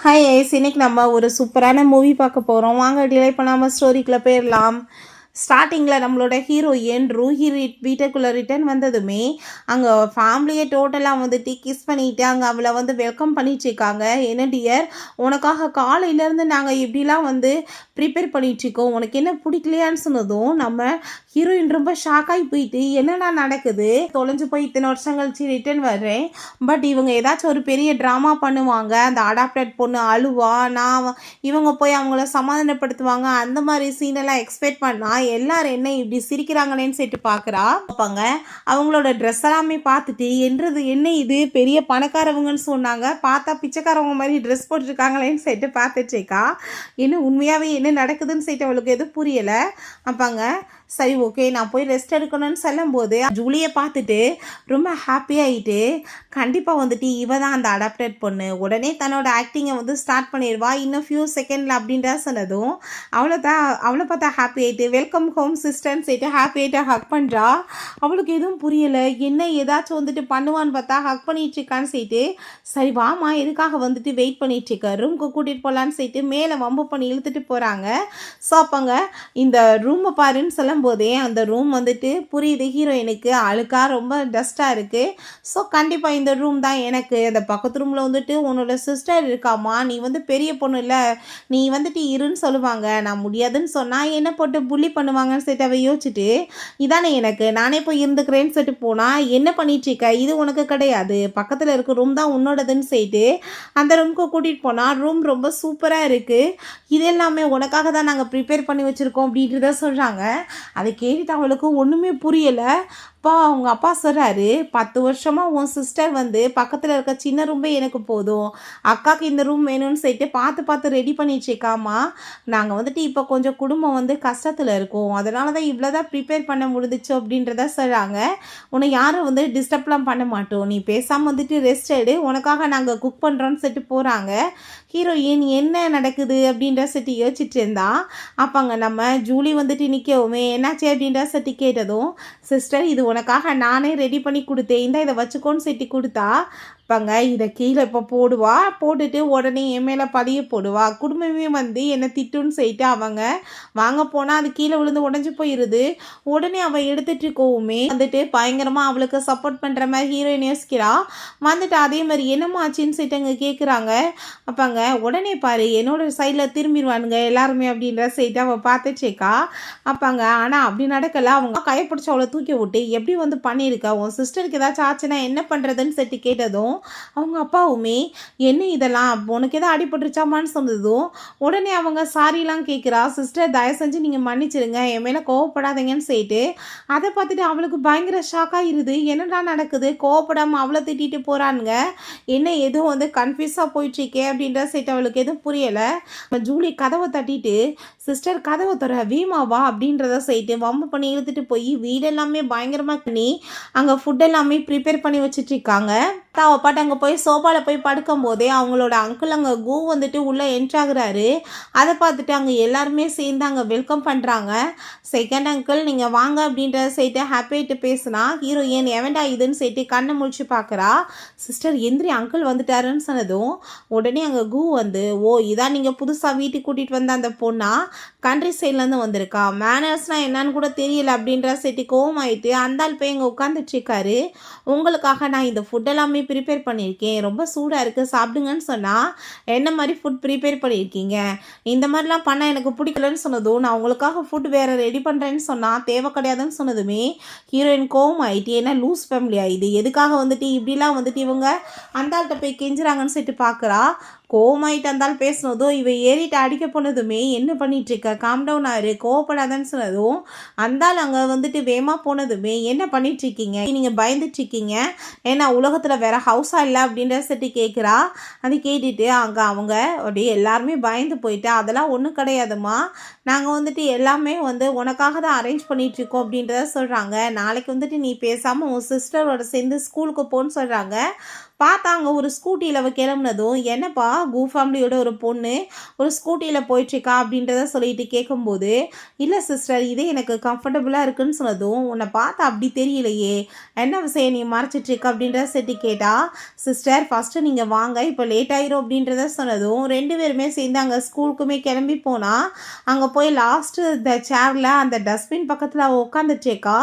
Hi ice, இன்னைக்கு நம்ம ஒரு சூப்பரான மூவி பார்க்க போகிறோம். வாங்க டிலே பண்ணாமல் ஸ்டோரிக்குள்ளே போயிடலாம். ஸ்டார்டிங்கில் நம்மளோட ஹீரோயின் ரூஹி வீட்டுக்குள்ளே ரிட்டர்ன் வந்ததுமே அங்கே ஃபேமிலியை டோட்டலாக வந்துட்டு கிஸ் பண்ணிவிட்டு அங்கே அவளை வந்து வெல்கம் பண்ணிட்டுருக்காங்க. என்ன டியர், உனக்காக காலையிலேருந்து நாங்கள் இப்படிலாம் வந்து ப்ரிப்பேர் பண்ணிகிட்ருக்கோம், உனக்கு என்ன பிடிக்கலையான்னு சொன்னதும் நம்ம ஹீரோயின் ரொம்ப ஷாக்காகி போயிட்டு என்னென்ன நடக்குது, தொலைஞ்சு போய் இத்தனை வருஷம் கழிச்சு ரிட்டர்ன் வர்றேன், பட் இவங்க ஏதாச்சும் ஒரு பெரிய ட்ராமா பண்ணுவாங்க, அந்த அடாப்டட் பொண்ணு அழுவா, நான் இவங்க போய் அவங்கள சமாதானப்படுத்துவாங்க, அந்த மாதிரி சீனெல்லாம் எக்ஸ்பெக்ட் பண்ணால் எல்லாரும் என்ன இப்படி சிரிக்கிறாங்களேன்னு சொல்லிட்டு பார்க்குறா. பார்ப்பாங்க அவங்களோட ட்ரெஸ் எல்லாமே பார்த்துட்டு என்றது என்ன இது பெரிய பணக்காரவங்கன்னு சொன்னாங்க, பார்த்தா பிச்சைக்காரவங்க மாதிரி ட்ரெஸ் போட்டுருக்காங்களேன்னு சொல்லிட்டு பார்த்துட்டேக்கா. இன்னும் உண்மையாகவே என்ன நடக்குதுன்னு சொல்லிட்டு அவளுக்கு எதுவும் புரியலை. அப்பாங்க சரி ஓகே நான் போய் ரெஸ்ட் எடுக்கணும்னு சொல்லும்போது ஜூலியை பார்த்துட்டு ரொம்ப ஹாப்பியாகிட்டு கண்டிப்பாக வந்துட்டு இவ தான் அந்த அடாப்டட் பொண்ணு, உடனே தன்னோட ஆக்டிங்கை வந்து ஸ்டார்ட் பண்ணிடுவா இன்னும் ஃபியூ செகண்டில் அப்படின்ற சொன்னதும் அவளை பார்த்தா ஹாப்பி ஆகிட்டு வெல்கம் ஹோம் சிஸ்டர்ன்னு சொல்லிட்டு ஹாப்பி ஆகிட்டு ஹக் பண்ணுறா. அவளுக்கு எதுவும் புரியலை, என்ன ஏதாச்சும் வந்துட்டு பண்ணுவான்னு பார்த்தா ஹக் பண்ணிகிட்ருக்கான்னு சொல்லிட்டு சரி வாமா எதுக்காக வந்துட்டு வெயிட் பண்ணிகிட்ருக்க, ரூமுக்கு கூட்டிகிட்டு போகலான்னு சொல்லிட்டு மேலே வம்பு பண்ணி இழுத்துட்டு போகிறாங்க. ஸோ அப்போங்க இந்த ரூமை பாருன்னு சொல்ல போதே அந்த ரூம் வந்துட்டு புரியுது ஹீரோயினுக்கு அழுக்காக ரொம்ப டஸ்ட்டாக இருக்குது. ஸோ கண்டிப்பாக இந்த ரூம் தான் எனக்கு, அந்த பக்கத்து ரூமில் வந்துட்டு உன்னோட சிஸ்டர் இருக்காமா, நீ வந்து பெரிய பொண்ணு இல்லை, நீ வந்துட்டு இருன்னு சொல்லுவாங்க, நான் முடியாதுன்னு சொன்னால் என்ன போட்டு புள்ளி பண்ணுவாங்கன்னு சொல்லிட்டு அவள் யோசிச்சுட்டு இதானே எனக்கு, நானே போய் இருந்துக்கிறேன்னு சொல்லிட்டு போனால் என்ன பண்ணிட்டுருக்க, இது உனக்கு கிடையாது, பக்கத்தில் இருக்க ரூம் தான் உன்னோடதுன்னு சொல்லிட்டு அந்த ரூமுக்கு கூட்டிகிட்டு போனால் ரூம் ரொம்ப சூப்பராக இருக்குது, இது எல்லாமே உனக்காக தான் நாங்கள் ப்ரிப்பேர் பண்ணி வச்சுருக்கோம் அப்படின்றத சொல்கிறாங்க. அதை கேட்டுட்டு அவளுக்கு ஒன்றுமே புரியலை. அப்பா அவங்க அப்பா சொல்கிறாரு 10 வருஷமாக உன் சிஸ்டர் வந்து பக்கத்தில் இருக்க சின்ன ரூம்பே எனக்கு போதும், அக்காவுக்கு இந்த ரூம் வேணும்னு சொல்லிட்டு பார்த்து ரெடி பண்ணிட்டுருக்காமா, நாங்கள் வந்துட்டு இப்போ கொஞ்சம் குடும்பம் வந்து கஷ்டத்தில் இருக்கோம், அதனால தான் இவ்வளோ தான் ப்ரிப்பேர் பண்ண முடிஞ்சிச்சு அப்படின்றத சொல்கிறாங்க. உன்னை யாரும் வந்து டிஸ்டர்ப்லாம் பண்ண மாட்டோம், நீ பேசாமல் வந்துட்டு ரெஸ்ட் எடு, உனக்காக நாங்கள் குக் பண்ணுறோன்னு சொல்லிட்டு போகிறாங்க. ஹீரோயின் என்ன நடக்குது அப்படின்ற சட்டி யோசிச்சுட்டு இருந்தா. அப்பாங்க நம்ம ஜூலி வந்துட்டு நிற்கவுமே என்னாச்சு அப்படின்ற சட்டி கேட்டதும் சிஸ்டர் இது உனக்காக நானே ரெடி பண்ணி கொடுத்தேன், இந்த இதை வச்சுக்கோன்னு செட்டி கொடுத்தா. பாங்க இதை கீழே இப்போ போடுவா, போட்டுட்டு உடனே என் மேலே பதிய போடுவா, குடும்பமே வந்து என்னை திட்டுன்னு சொல்லிட்டு அவங்க வாங்க போனால் அது கீழே விழுந்து உடஞ்சி போயிடுது. உடனே அவள் எடுத்துகிட்டு இருக்கோவுமே வந்துட்டு பயங்கரமாக அவளுக்கு சப்போர்ட் பண்ணுற மாதிரி ஹீரோயின் யோசிக்கிறா. வந்துட்டு அதே மாதிரி என்னம்மா ஆச்சுன்னு சொல்லிட்டு அங்கே கேட்குறாங்க. அப்பாங்க உடனே பாரு என்னோட சைடில் திரும்பிடுவானுங்க எல்லாருமே அப்படின்ற சொல்லிட்டு அவள் பார்த்துச்சேக்கா. அப்பாங்க ஆனால் அப்படி நடக்கலை, அவங்க கைப்பிடிச்சி அவளை தூக்கி விட்டு எப்படி வந்து பண்ணியிருக்கா, உன் சிஸ்டருக்கு ஏதாச்சும் ஆச்சுன்னா என்ன பண்ணுறதுன்னு சொல்லிட்டு கேட்டதும் அவங்க அப்பாவுமே என்ன இதெல்லாம் உனக்கு எதாவது அடிபட்டுருச்சாமான்னு சொன்னதும் உடனே அவங்க சாரிலாம் கேட்குறா. சிஸ்டர் தயவு செஞ்சு நீங்கள் மன்னிச்சிருங்க, என் மேலே கோவப்படாதீங்கன்னு சொல்லிட்டு அதை பார்த்துட்டு அவளுக்கு பயங்கர ஷாக்காகிருது. என்னடா நடக்குது, கோவப்படாமல் அவளை திட்டிட்டு போகிறானுங்க, என்ன எதுவும் வந்து கன்ஃபியூஸாக போயிட்டுருக்கே அப்படின்ற சொல்லிட்டு அவளுக்கு எதுவும் புரியலை. ஜூலி கதவை தட்டிட்டு சிஸ்டர் கதவை தர வீமாவா அப்படின்றத சொல்லிட்டு வம்பு பண்ணி இழுத்துட்டு போய் வீடெல்லாமே பயங்கரமாக பண்ணி அங்கே ஃபுட் எல்லாமே ப்ரிப்பேர் பண்ணி வச்சுட்ருக்காங்க. அவள் பாட்டு அங்கே போய் சோஃபாவில் போய் படுக்கும் போதே அவங்களோட அங்கிள் அங்கே கூ வந்துட்டு உள்ளே என்ட்ராகிறாரு. அதை பார்த்துட்டு அங்கே எல்லாருமே சேர்ந்து அங்கே வெல்கம் பண்ணுறாங்க. செகண்ட் அங்கிள் நீங்கள் வாங்க அப்படின்றத சேர்த்து ஹாப்பியாகிட்டு பேசுனா ஹீரோயின் எவன்டா இதுன்னு சேர்த்து கண்ணை முழிச்சு பார்க்குறா. சிஸ்டர் எந்திரி அங்கிள் வந்துட்டாருன்னு சொன்னதும் உடனே அங்கே கூ வந்து ஓ இதான் நீங்கள் புதுசாக வீட்டுக்கு கூட்டிகிட்டு வந்த அந்த பொண்ணா, கண்ட்ரி சைட்லேருந்து வந்திருக்கா, மேனர்ஸ்னால் என்னன்னு கூட தெரியல அப்படின்ற சேர்த்து கோவமாயிட்டு அந்தாள் போய் இங்கே உட்காந்துட்ருக்காரு. உங்களுக்காக நான் இந்த ஃபுட் எல்லாமே ப்ரிப்பேர் பண்ணியிருக்கேன், ரொம்ப சூடாக இருக்குது சாப்பிடுங்கன்னு சொன்னால் என்ன மாதிரி ஃபுட் ப்ரிப்பேர் பண்ணியிருக்கீங்க, இந்த மாதிரிலாம் பண்ணால் எனக்கு பிடிக்கலன்னு சொன்னதும் நான் உங்களுக்காக ஃபுட் வேறு ரெடி பண்ணுறேன்னு சொன்னால் தேவை கிடையாதுன்னு சொன்னதுமே ஹீரோயின் கோவம் ஆகிட்டு ஏன்னா லூஸ் ஃபேமிலி ஆகிடுது, எதுக்காக வந்துட்டு இப்படிலாம் வந்துட்டு இவங்க அந்த ஆள்கிட்ட போய் கெஞ்சுறாங்கன்னு சொல்லிட்டு பார்க்குறா. கோவமாயிட்டு இருந்தாலும் பேசினதும் இவ ஏறிட்டு அடிக்க போனதுமே என்ன பண்ணிகிட்ருக்க காம் டவுன் ஆறு கோவப்படாதன்னு சொன்னதும் அந்தால் அங்கே வந்துட்டு வேகமாக போனதுமே என்ன பண்ணிகிட்ருக்கீங்க, நீங்கள் பயந்துட்டுருக்கீங்க, ஏன்னா உலகத்தில் வேறு ஹவுஸாக இல்லை அப்படின்ற சட்டி கேட்குறா. அது கேட்டுட்டு அங்கே அவங்க அப்படியே எல்லாருமே பயந்து போயிட்டு அதெல்லாம் ஒன்றும் கிடையாதுமா, நாங்கள் வந்துட்டு எல்லாமே வந்து உனக்காக தான் அரேஞ்ச் பண்ணிகிட்ருக்கோம் அப்படின்றத சொல்கிறாங்க. நாளைக்கு வந்துட்டு நீ பேசாமல் உன் சிஸ்டரோட சேர்ந்து ஸ்கூலுக்கு போன்னு சொல்கிறாங்க. பார்த்தா அங்கே ஒரு ஸ்கூட்டியில் அவள் கிளம்புனதும், என்னப்பா கூ ஃபேமிலியோட ஒரு பொண்ணு ஒரு ஸ்கூட்டியில் போயிட்டுருக்கா அப்படின்றத சொல்லிட்டு கேட்கும்போது, இல்லை சிஸ்டர் இதே எனக்கு கம்ஃபர்டபுளாக இருக்குன்னு சொன்னதும், உன்னை பார்த்தா அப்படி தெரியலையே, என்ன விஷயம் நீ மறைச்சிட்ருக்க அப்படின்றத சரி கேட்டா, சிஸ்டர் ஃபஸ்ட்டு நீங்கள் வாங்க இப்போ லேட் ஆயிரும் அப்படின்றத சொன்னதும் 2 பேருமே சேர்ந்து அங்கே ஸ்கூலுக்குமே கிளம்பி போனால் அங்கே போய் லாஸ்ட்டு இந்த சேரில் அந்த டஸ்ட்பின் பக்கத்தில் அவள் உட்காந்துட்ருக்கா.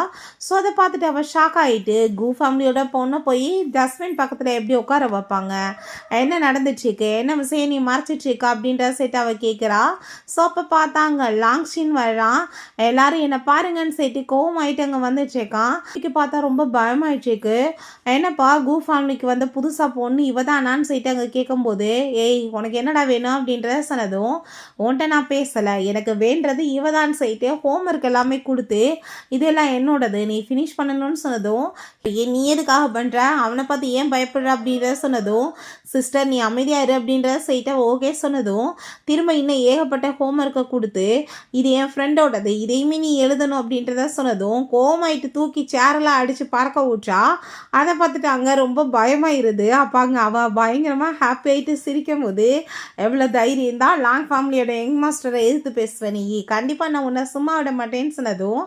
ஸோ அதை பார்த்துட்டு அவள் ஷாக் ஆகிட்டு கூ ஃபேமிலியோட பொண்ணை போய் டஸ்ட்பின் பக்கத்தில் எப்படி உட்கார வைப்பாங்க, என்ன நடந்துட்டுருக்கு, என்ன விஷயம் நீ மறைச்சிட்ருக்கா அப்படின்ற சேர்த்து அவள் கேட்குறா. ஸோ அப்போ பார்த்தாங்க லாங்ஷின் வரான். எல்லாரும் என்னை பாருங்கன்னு சேர்த்து கோவம் ஆகிட்டு அங்கே வந்துட்டுருக்கான். இதுக்கு பார்த்தா ரொம்ப பயமாயிட்டுருக்கு. என்னப்பா கூ ஃபேமிலிக்கு வந்து புதுசாக பொண்ணு இவ தானான்னு சேர்த்து அங்கே கேட்கும்போது, ஏய் உனக்கு என்னடா வேணும் அப்படின்றத சொன்னதும், உன்கிட்ட நான் பேசலை, எனக்கு வேண்டது இவதான் செய்யிட்டு ஹோம்ஒர்க் எல்லாமே கொடுத்து இதெல்லாம் என்னோடது நீ ஃபினிஷ் பண்ணணும்னு சொன்னதும், நீ எதுக்காக பண்ணுற, அவனை பார்த்து ஏன் பயப்படுற அப்படின்றத சொன்னதும், சிஸ்டர் நீ அமைதியாக இரு அப்படின்றத செய்யிட்ட ஓகே சொன்னதும், திரும்ப இன்னும் ஏகப்பட்ட ஹோம்ஒர்க்கை கொடுத்து இது என் ஃப்ரெண்டோடது இதையுமே நீ எழுதணும் அப்படின்றத சொன்னதும், கோமாயிட்டு தூக்கி சேரெல்லாம் அடித்து பறக்க விட்றா. அதை பார்த்துட்டு அங்கே ரொம்ப பயமாயிருது. அப்போ அங்கே அவள் பயங்கரமாக ஹாப்பி ஆகிட்டு சிரிக்கும் போது, எவ்வளோ தைரியம் தான் லாங் ஃபேமிலியோட யங் மாஸ்டரை எதிர்த்து பேசுவேன், நீ கண்டிப்பாக நான் உன்னை சும்மா விட மாட்டேன்னு சொன்னதும்,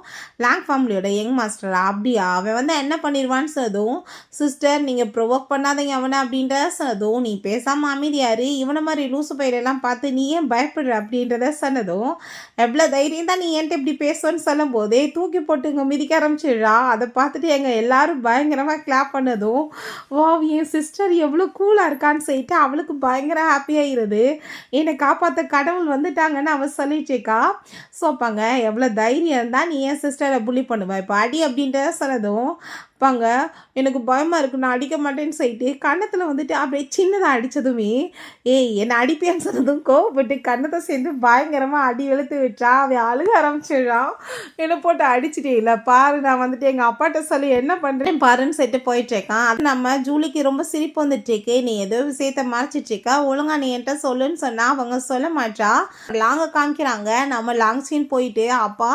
லாங் ஃபேமிலியோட யங் மாஸ்டரா அப்படியா, அவன் வந்து என்ன பண்ணிடுவான்னு சொன்னதும், சிஸ்டர் நீங்கள் ப்ரொவோக் பண்ணாதீங்க அவனை அப்படின்றத சொன்னதும், நீ பேசாமல் அமைதியாரு, இவனை மாதிரி லூசு பயிரெல்லாம் பார்த்து நீ ஏன் பயப்படுற அப்படின்றத சொன்னதும், எவ்வளோ தைரியம் தான் நீ என்கிட்ட இப்படி பேசுவேன்னு சொல்லும் போதே தூக்கி போட்டு இங்கே மிதிக்க ஆரம்பிச்சிடுறா. அதை பார்த்துட்டு எங்கள் எல்லாரும் பயங்கரமாக கிளாப் பண்ணதும், வா என் சிஸ்டர் எவ்வளோ கூலாக இருக்கான்னு சொல்லிட்டு அவளுக்கு பயங்கர ஹாப்பியாகிடுது. என்னை காப்பாற்ற கடவுள் வந்துட்டாங்கன்னு அவள் சொல்லிட்டேக்கா. சோப்பாங்க எவ்வளோ தைரியம் இருந்தால் நீ என் சிஸ்டரை புள்ளி பண்ணுவா, இப்போ அடி அப்படின்றத சொன்னதும், பாங்க எனக்கு பயமாக இருக்கு நான் அடிக்க மாட்டேன்னு சொல்லிட்டு கன்னத்தில் வந்துட்டு அப்படியே சின்னதாக அடித்ததுமே, ஏய் என்னை அடிப்பேன்னு சொன்னதும் கோவப்பட்டு கன்னத்தை சேர்ந்து பயங்கரமாக அடி வெளுத்து விட்டா. அவன் அழுக ஆரம்பிச்சிடுறான். என்னை போட்டு அடிச்சுட்டே இல்லை பாரு, நான் வந்துட்டு எங்கள் அப்பாட்ட சொல்லி என்ன பண்ணுறேன் பாருன்னு சொல்லிட்டு போயிட்டுருக்கான். அது நம்ம ஜூலிக்கு ரொம்ப சிரிப்பு வந்துட்டுருக்கு. நீ ஏதோ விஷயத்த மறைச்சிட்ருக்கா, ஒழுங்கா நீ என்கிட்ட சொல்லுன்னு சொன்னால் அவங்க சொல்ல மாட்டா. லாங்க காமிக்கிறாங்க. நம்ம லாங் சீன் போயிட்டு, அப்பா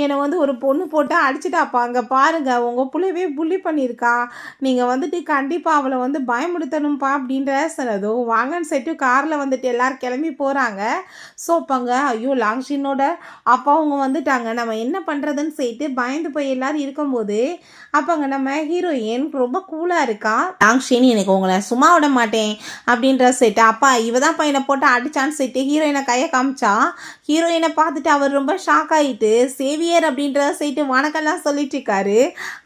என்னை வந்து ஒரு பொண்ணு போட்டு அடிச்சுட்டாப்பா, அங்கே பாருங்கள் உங்கள் பிள்ளைவே புள்ளி பண்ணியிருக்கா, நீங்கள் வந்துட்டு கண்டிப்பாக அவளை வந்து பயமுடுத்தணும்ப்பா அப்படின்ற சொன்னதும், வாங்கன்னு சொல்லிட்டு காரில் வந்துட்டு எல்லோரும் கிளம்பி போகிறாங்க. சோப்பாங்க ஐயோ லாங்ஷினோட அப்பா அவங்க வந்துட்டாங்க, நம்ம என்ன பண்ணுறதுன்னு சொல்லிட்டு பயந்து போய் எல்லோரும் இருக்கும்போது, அப்போங்க நம்ம ஹீரோயின் ரொம்ப கூலாக இருக்கா. லாங்ஷின் எனக்கு உங்களை சும்மா விட மாட்டேன் அப்படின்ற சொல்லிட்டு, அப்பா இவ தான் பையனை போட்டு அடிச்சான்னு சொல்லிட்டு ஹீரோயினை கையை காமிச்சா. ஹீரோயினை பார்த்துட்டு அவர் ரொம்ப ஷாக் ஆகிட்டு சேவியர் அப்படின்றத சொல்லிட்டு வணக்கம்லாம் சொல்லிட்டு இருக்காரு.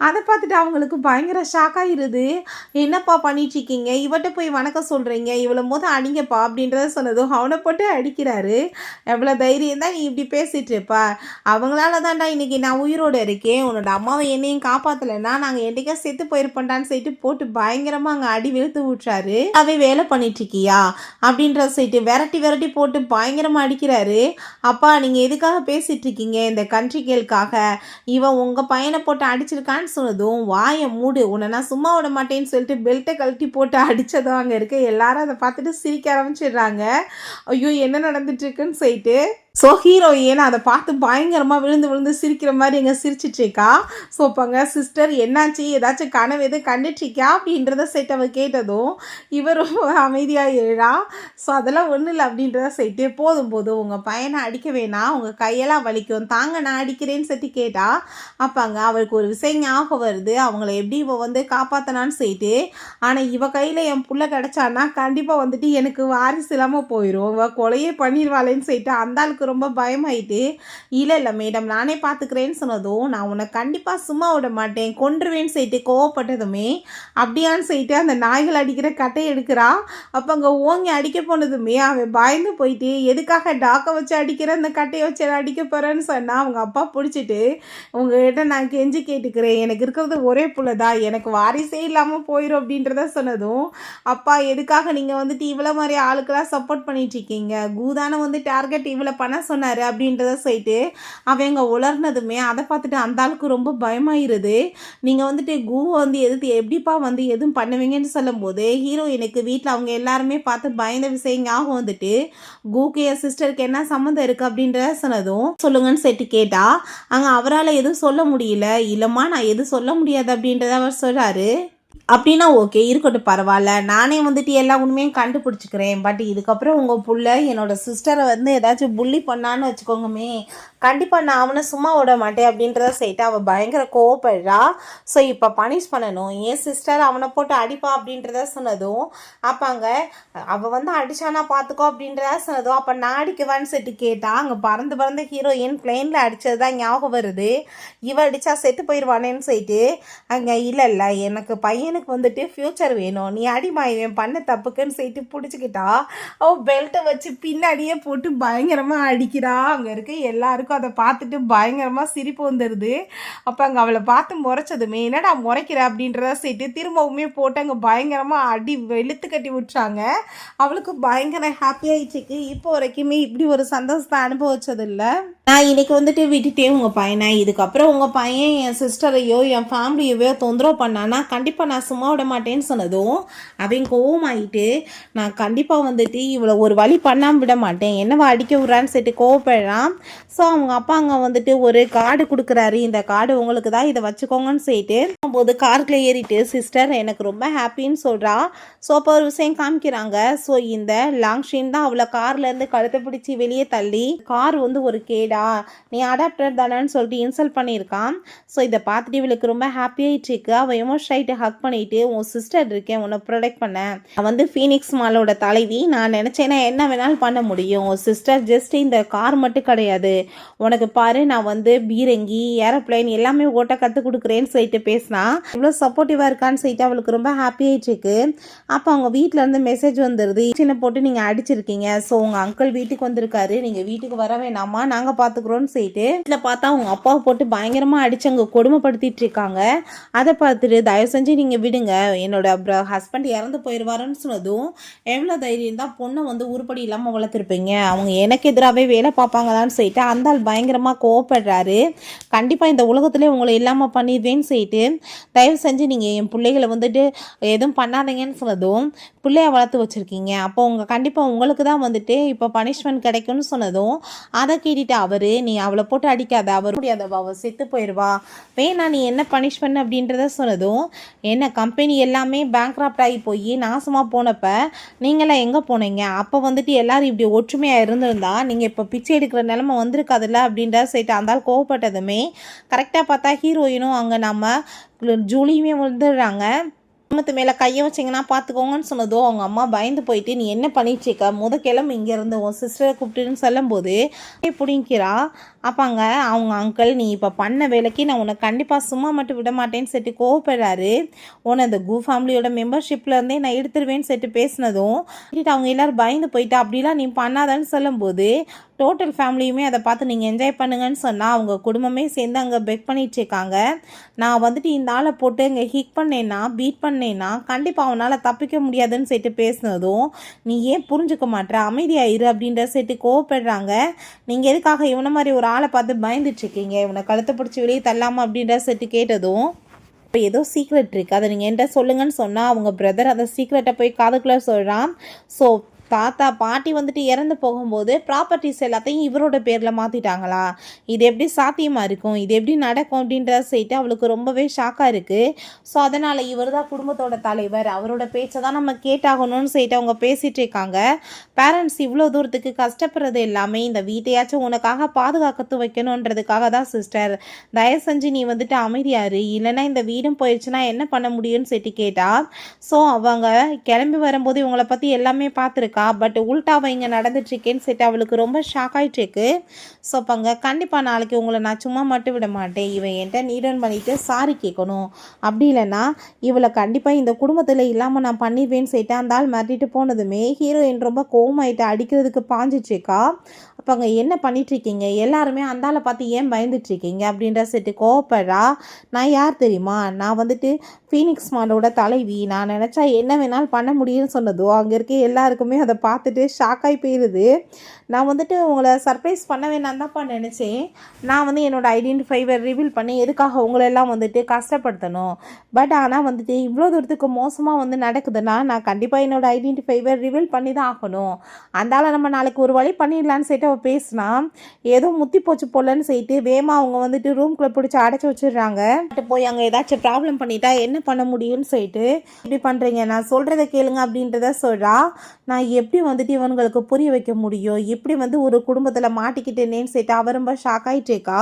அதை பார்த்துட்டு அவங்களுக்கு பயங்கர ஷாக் ஆகிடுது. என்னப்பா பண்ணிட்டுருக்கீங்க, இவட்ட போய் வணக்கம் சொல்கிறீங்க, இவ்வளோ போது அடிங்கப்பா அப்படின்றத சொன்னதும் அவனை போட்டு அடிக்கிறாரு. எவ்வளோ தைரியம் தான் நீ இப்படி பேசிகிட்டு இருப்பா, அவங்களால தான்டா இன்றைக்கி நான் உயிரோடு இருக்கேன், உன்னோட அம்மாவை என்னையும் காப்பாற்றலைன்னா நாங்கள் என்றைக்கா செத்து போயிருப்போண்டான்னு சொல்லிட்டு போட்டு பயங்கரமாக அங்கே அடி வெளுத்து விட்றாரு. அவே வேலை பண்ணிட்டுருக்கியா அப்படின்றத சொல்லிட்டு விரட்டி விரட்டி போட்டு பயங்கரமாக அடிக்கிறாரு. அப்பா நீங்கள் எதுக்காக பேசிகிட்டு இருக்கீங்க, இந்த கண்ட்ரி கேளுக்காக, இவன் உங்கள் பையனை போட்டு அடிச்சிருக்கான்னு சொன்னதும், வாயை மூடு உன்னை நான் சும்மா விட மாட்டேன்னு சொல்லிட்டு பெல்ட்டை கழட்டி போட்டு அடித்ததும் அங்கே இருக்க எல்லாரும் அதை பார்த்துட்டு சிரிக்க ஆரம்பிச்சிடுறாங்க. ஐயோ என்ன நடந்துட்டுருக்குன்னு சொல்லிட்டு. ஸோ ஹீரோயின் அதை பார்த்து பயங்கரமாக விழுந்து விழுந்து சிரிக்கிற மாதிரி எங்கே சிரிச்சிட்ருக்கா. ஸோ அப்போங்க சிஸ்டர் என்னாச்சு, ஏதாச்சும் கனவு எதுவும் கண்டுட்ருக்கியா அப்படின்றத செட் அவள் கேட்டதும் இவரும் அமைதியாக எழுறா. ஸோ அதெல்லாம் ஒன்றும் இல்லை அப்படின்றத செட்டு, போதும் போதும் உங்கள் பையனை அடிக்க வேணாம், உங்கள் கையெல்லாம் வலிக்கும் தாங்க நான் அடிக்கிறேன்னு சொல்லி கேட்டா. அப்பாங்க அவளுக்கு ஒரு விஷயம் ஞாபகம் வருது, அவங்கள எப்படி இவள் வந்து காப்பாற்றினான்னு சொல்லிட்டு, ஆனால் இவள் கையில் என் புள்ள கிடச்சான்னா கண்டிப்பாக வந்துட்டு எனக்கு வாரிசு இல்லாமல் போயிடும், இவள் கொலையே பண்ணிடுவாளேன்னு சொல்லிட்டு அந்த ஆளுக்கு ரொம்ப பயமாயிட்டு, இல்லை மேடம் நானே பார்த்துக்கிறேன்னு சொன்னதும், நான் உன்னை கண்டிப்பாக சும்மா விட மாட்டேன் கொன்றுவேன்னு சொல்லிட்டு கோவப்பட்டதுமே, அப்படியான்னு சொல்லிட்டு அந்த நாய்கள் அடிக்கிற கட்டையை எடுக்கிறா. அப்போ அங்கே ஓங்கி அடிக்க போனதுமே அவன் பயந்து போயிட்டு, எதுக்காக டாக்கை வச்சு அடிக்கிற, அந்த கட்டையை வச்சு அடிக்க போகிறேன்னு சொன்னால் அவங்க அப்பா பிடிச்சிட்டு, உங்கள்கிட்ட நான் கெஞ்சி கேட்டுக்கிறேன், எனக்கு இருக்கிறது ஒரே புள்ளதா, எனக்கு வாரிசே இல்லாமல் போயிடும் அப்படின்றத சொன்னதும், அப்பா எதுக்காக நீங்கள் வந்துட்டு இவ்வளோ மாதிரி ஆளுக்கெல்லாம் சப்போர்ட் பண்ணிட்டுருக்கீங்க, கூதான வந்து டார்கெட் இவ்வளோ பண்ண சொன்னார் அப்படின்றத சொல்லிட்டு அவங்க உலர்னதுமே அதை பார்த்துட்டு அந்த ஆளுக்கு ரொம்ப பயமாயிருது. நீங்கள் வந்துட்டு கூ வந்து எதிர்த்து எப்படிப்பா வந்து எதுவும் பண்ணுவீங்கன்னு சொல்லும் போது ஹீரோயினுக்கு வீட்டில் அவங்க எல்லாருமே பார்த்து பயந்த விஷயம் ஞாபகம் வந்துட்டு, கூக்கு என் சிஸ்டருக்கு என்ன சம்மந்தம் இருக்குது அப்படின்றத சொன்னதும், சொல்லுங்கன்னு சொல்லிட்டு கேட்டா. அங்கே அவரால் எதுவும் சொல்ல முடியல. இல்லைம்மா நான் எதுவும் சொல்ல முடியாது அப்படின்றத அவர் சொல்கிறாரு. அப்படின்னா ஓகே இருக்கட்டும், பரவாயில்ல, நானே வந்துட்டு எல்லா உண்மையும் கண்டுபிடிச்சிக்கிறேன். பட் இதுக்கப்புறம் உங்கள் புள்ள என்னோடய சிஸ்டரை வந்து ஏதாச்சும் புள்ளி பண்ணான்னு வச்சுக்கோங்கமே, கண்டிப்பாக நான் அவனை சும்மா விட மாட்டேன் அப்படின்றத சொல்லிட்டு அவள் பயங்கர கோவப்படுறா. ஸோ இப்போ பனிஷ் பண்ணணும், என் சிஸ்டர் அவனை போட்டு அடிப்பா அப்படின்றத சொன்னதும், அப்பாங்க அவள் வந்து அடிச்சானா பார்த்துக்கோ அப்படின்றத சொன்னதும், அப்போ நான் அடிக்குவான்னு சொல்லிட்டு கேட்டா, அங்கே பறந்து பறந்து ஹீரோயின் பிளெயினில் அடித்தது தான் ஞாபகம் வருது. இவ அடித்தா செத்து போயிடுவானேன்னு சொல்லிட்டு அங்கே இல்லை இல்லை எனக்கு பையனுக்கு வந்துட்டு ஃப்யூச்சர் வேணும், நீ அடிமா இவன் பண்ண தப்புக்குன்னு சொல்லிட்டு பிடிச்சிக்கிட்டா. அவள் பெல்ட்டை வச்சு பின்னாடியே போட்டு பயங்கரமாக அடிக்கிறா. அங்கே இருக்க எல்லாருக்கும் அதை பார்த்துட்டு பயங்கரமாக சிரிப்பு வந்துடுது. அப்போ அங்கே அவளை பார்த்து முறைச்சதுமே, என்னடா முறைக்கிற அப்படின்றத சொல்லிட்டு திரும்பவுமே போட்டு அங்கே பயங்கரமாக அடி வெளுத்து கட்டி விட்டுறாங்க. அவளுக்கு பயங்கர ஹாப்பி ஆயிடுச்சுக்கு. இப்போ வரைக்குமே இப்படி ஒரு சந்தோஷத்தை அனுபவிச்சதில்லை. நான் இன்னைக்கு வந்துட்டு விட்டுட்டே உங்கள் பையனை, இதுக்கப்புறம் உங்கள் பையன் என் சிஸ்டரையோ என் ஃபேமிலியவோ தொந்தரவு பண்ணானா கண்டிப்பாக நான் சும்மா விட மாட்டேன்னு சொன்னதும் அவங்க கோவமாயிட்டு, நான் கண்டிப்பாக வந்துட்டு இவ்வளோ ஒரு வழி பண்ணாமல் விட மாட்டேன், என்னவா அடிக்க விட்றான்னு சொல்லிட்டு கோவப்படுறான். ஸோ அவங்க அப்பா அங்கே வந்துட்டு ஒரு கார்டு கொடுக்குறாரு, இந்த கார்டு உங்களுக்கு தான், இதை வச்சுக்கோங்கன்னு சொல்லிட்டு போது காருக்குள்ளே ஏறிட்டு சிஸ்டர் எனக்கு ரொம்ப ஹாப்பின்னு சொல்கிறா. ஸோ அப்போ ஒரு விஷயம் காமிக்கிறாங்க. ஸோ இந்த லாங் ஷீன் தான் அவளை கார்லேருந்து கழுத்தை பிடிச்சி வெளியே தள்ளி, கார் வந்து ஒரு கேடா, நீ அடாப்டர் தானேன்னு சொல்லிட்டு இன்சல்ட் பண்ணியிருக்கான். ஸோ இதை பார்த்துட்டு இவளுக்கு ரொம்ப ஹாப்பி ஆயிடுச்சுக்கு. அவள் எமோஷன் ஆகிட்டு ஹக் பண்ணிட்டு, உன் சிஸ்டர் இருக்கேன் உன்னை ப்ரொடெக்ட் பண்ண, அவன் வந்து ஃபீனிக்ஸ் மாலோட தலைவி, நான் நினச்சேன்னா என்ன வேணாலும் பண்ண முடியும், உன் சிஸ்டர் ஜஸ்ட் இந்த கார் மட்டும் கிடையாது, உனக்கு பாரு நான் வந்து பீரங்கி ஏரோப்ளைன் எல்லாமே ஓட்ட கற்றுக் கொடுக்குறேன்னு சொல்லிட்டு பேசினா. இவ்வளோ சப்போர்ட்டிவாக இருக்கான்னு சொல்லிட்டு அவளுக்கு ரொம்ப ஹாப்பி ஆயிடுச்சுக்கு. அப்போ அவங்க வீட்டில் இருந்து மெசேஜ் வந்துடுது, சின்ன போட்டு நீங்கள் அடிச்சிருக்கீங்க, ஸோ உங்கள் அங்கிள் வீட்டுக்கு வந்திருக்காரு, நீங்கள் வீட்டுக்கு வர வேணாமா, நாங்கள் பார்த்துக்குறோன்னு சொல்லிட்டு வீட்டில் பார்த்தா அவங்க அப்பாவை போட்டு பயங்கரமாக அடிச்சு அங்கே கொடுமைப்படுத்திட்டு இருக்காங்க. அதை பார்த்துட்டு தயவு செஞ்சு நீங்கள் விடுங்க, என்னோட ஹஸ்பண்ட் இறந்து போயிடுவாருன்னு சொன்னதும், எவ்வளோ தைரியம் தான் பொண்ணை வந்து உருப்படி இல்லாமல் வளர்த்துருப்பீங்க, அவங்க எனக்கு எதிராகவே வேலை பார்ப்பாங்களான்னு சொல்லிட்டு அந்த ஆள் பயங்கரமாக கோவப்படுறாரு. கண்டிப்பாக இந்த உலகத்துலேயே உங்களை இல்லாமல் பண்ணிடுவேன்னு சொல்லிட்டு தயவு செஞ்சு நீங்கள் என் பிள்ளைகளை வந்துட்டு எதுவும் பண்ணாதீங்கன்னு சொன்னதும், பிள்ளைய வளர்த்து வச்சுருக்கீங்க, அப்போ உங்கள் கண்டிப்பாக உங்களுக்கு தான் வந்துட்டு இப்போ பனிஷ்மெண்ட் கிடைக்கும்னு சொன்னதும், அதை கேட்டுட்டு அவர், நீ அவளை போட்டு அடிக்காத, அவர் முடியாதவா, அவள் செத்து போயிடுவா, வேணா நீ என்ன பனிஷ்மெண்ட் அப்படின்றத சொன்னதும், என்ன கம்பெனி எல்லாமே பேங்க்ராப்ட் ஆகி போய் நாசமாக போனப்ப நீங்களாம் எங்கே போனீங்க, அப்போ வந்துட்டு எல்லோரும் இப்படி ஒற்றுமையாக இருந்திருந்தா நீங்கள் இப்போ பிச்சை எடுக்கிற நிலமை வந்திருக்காதுல்ல அப்படின்ற சொல்லிட்டு அந்தால் கோவப்பட்டதுமே கரெக்டாக பார்த்தா ஹீரோயினும் அங்கே நம்ம ஜூலியுமே வந்துடுறாங்க. குடும்பத்து மேலே கையை வச்சிங்கன்னா பார்த்துக்கோங்கன்னு சொன்னதோ அவங்க அம்மா பயந்து போயிட்டு, நீ என்ன பண்ணிட்டுருக்க, கிளம்பு இங்கேருந்து, உன் சிஸ்டரை கூப்பிட்டுன்னு சொல்லும்போது பிடிங்கிறா. அப்பாங்க அவங்க அங்கிள், நீ இப்போ பண்ண வேலைக்கு நான் உன்னை கண்டிப்பாக சும்மா மட்டும் விட மாட்டேன்னு சொல்லிட்டு கோவப்படுறாரு. உன்னை அந்த கு ஃபேமிலியோட மெம்பர்ஷிப்லேருந்தே நான் எடுத்துருவேன்னு சொல்லிட்டு பேசினதும் அவங்க எல்லோரும் பயந்து போயிட்டா, அப்படிலாம் நீ பண்ணாதான்னு சொல்லும்போது டோட்டல் ஃபேமிலியுமே அதை பார்த்து நீங்கள் என்ஜாய் பண்ணுங்கன்னு சொன்னால் அவங்க குடும்பமே சேர்ந்து அங்கே பெக் பண்ணிட்டு இருக்காங்க. நான் வந்துட்டு இந்த ஆளை போட்டு இங்கே ஹிக் பண்ணேன்னா பீட் பண்ணேன்னா கண்டிப்பாக அவனால் தப்பிக்க முடியாதுன்னு சொல்லிட்டு பேசினதும், நீ ஏன் புரிஞ்சுக்க மாட்டேற, அமைதியாயிரு அப்படின்ற சொல்லிட்டு கோவப்படுறாங்க. நீங்கள் எதுக்காக இவனை மாதிரி ஒரு ஆளை பார்த்து பயந்துட்டுருக்கீங்க, இவனை கழுத்தை பிடிச்சி வெளியே தள்ளாமல் அப்படின்ற சொல்லிட்டு கேட்டதும், இப்போ ஏதோ சீக்ரெட் இருக்குது அதை நீங்கள் என்கிட்ட சொல்லுங்கன்னு சொன்னால் அவங்க பிரதர் அந்த சீக்ரெட்டை போய் காதுக்குள்ளே சொல்கிறான். ஸோ தாத்தா பாட்டி வந்துட்டு இறந்து போகும்போது ப்ராப்பர்ட்டிஸ் எல்லாத்தையும் இவரோட பேரில் மாற்றிட்டாங்களா, இது எப்படி சாத்தியமாக இருக்கும், இது எப்படி நடக்கும் அப்படின்றத சொல்லிட்டு அவளுக்கு ரொம்பவே ஷாக்காக இருக்குது. ஸோ அதனால் இவர் தான் குடும்பத்தோட தலைவர், அவரோட பேச்சை தான் நம்ம கேட்டாகணும்னு சொல்லிட்டு அவங்க பேசிகிட்டு இருக்காங்க. பேரண்ட்ஸ் இவ்வளோ தூரத்துக்கு கஷ்டப்படுறது எல்லாமே இந்த வீட்டையாச்சும் உனக்காக பாதுகாக்கத்து வைக்கணுன்றதுக்காக தான் சிஸ்டர், தயவு செஞ்சு நீ வந்துட்டு அமைதியாரு, இல்லைன்னா இந்த வீடும் போயிடுச்சுன்னா என்ன பண்ண முடியும்னு சொல்லிட்டு கேட்டா. ஸோ அவங்க கிளம்பி வரும்போது இவங்களை பற்றி எல்லாமே பார்த்துருக்கு. பட் உல்டாவை இங்கே நடந்துட்டுருக்கேன்னு சொல்லிட்டு அவளுக்கு ரொம்ப ஷாக் ஆகிட்டுருக்கு. ஸோ அப்போங்க கண்டிப்பாக நாளைக்கு உங்களை நான் சும்மா மட்டும் விட மாட்டேன், இவன் என்கிட்ட நீடன் பண்ணிவிட்டு சாரி கேட்கணும், அப்படி இல்லைன்னா இவளை கண்டிப்பாக இந்த குடும்பத்தில் இல்லாமல் நான் பண்ணிடுவேன்னு சொல்லிட்டு அந்த ஆள் மாட்டிட்டு போனதுமே ஹீரோயின் ரொம்ப கோவமாயிட்டு அடிக்கிறதுக்கு பாஞ்சிட்ருக்கா. அப்போ அங்கே என்ன பண்ணிகிட்ருக்கீங்க, எல்லாருமே அந்த ஆளை பார்த்து ஏன் பயந்துட்டுருக்கீங்க அப்படின்ற சொல்லிட்டு கோவப்படுறா. நான் யார் தெரியுமா, நான் வந்துட்டு ஃபீனிக்ஸ் மாலோட தலைவி, நான் நினச்சா என்ன வேணாலும் பண்ண முடியும்னு சொன்னதோ அங்கே இருக்க எல்லாருக்குமே அதை பார்த்துட்டு ஷாக்காகி போயிடுது. நான் வந்துட்டு உங்களை சர்ப்ரைஸ் பண்ண வேணாம் தான்ப்பா நினச்சேன், நான் வந்து என்னோடய ஐடென்டிஃபைவை ரிவீல் பண்ணி எதுக்காக உங்களெல்லாம் வந்துட்டு கஷ்டப்படுத்தணும், பட் ஆனால் வந்துட்டு இவ்வளோ தூரத்துக்கு மோசமாக வந்து நடக்குதுன்னா நான் கண்டிப்பாக என்னோடய ஐடென்டிஃபைவை ரிவீல் பண்ணி தான் ஆகணும், அதனால் நம்ம நாளைக்கு ஒரு வழி பண்ணிடலான்னு சொல்லிட்டு அவள் பேசினா ஏதோ முத்தி போச்சு போலன்னு சொல்லிட்டு வேமா அவங்க வந்துட்டு ரூம்குள்ளே பிடிச்சி அடைச்சி வச்சிடுறாங்க. போய் அங்கே ஏதாச்சும் ப்ராப்ளம் பண்ணிட்டா என்ன பண்ண முடியும்னு சொல்லிட்டு இப்படி பண்ணுறீங்க, நான் சொல்கிறத கேளுங்க அப்படின்றத சொல்கிறா. நான் எப்படி வந்துட்டு இவங்களுக்கு புரிய வைக்க முடியும், எப்படி வந்து ஒரு குடும்பத்தில் மாட்டிக்கிட்டேனேன்னு சொல்லிட்டு அவள் ரொம்ப ஷாக் ஆகிட்டேக்கா.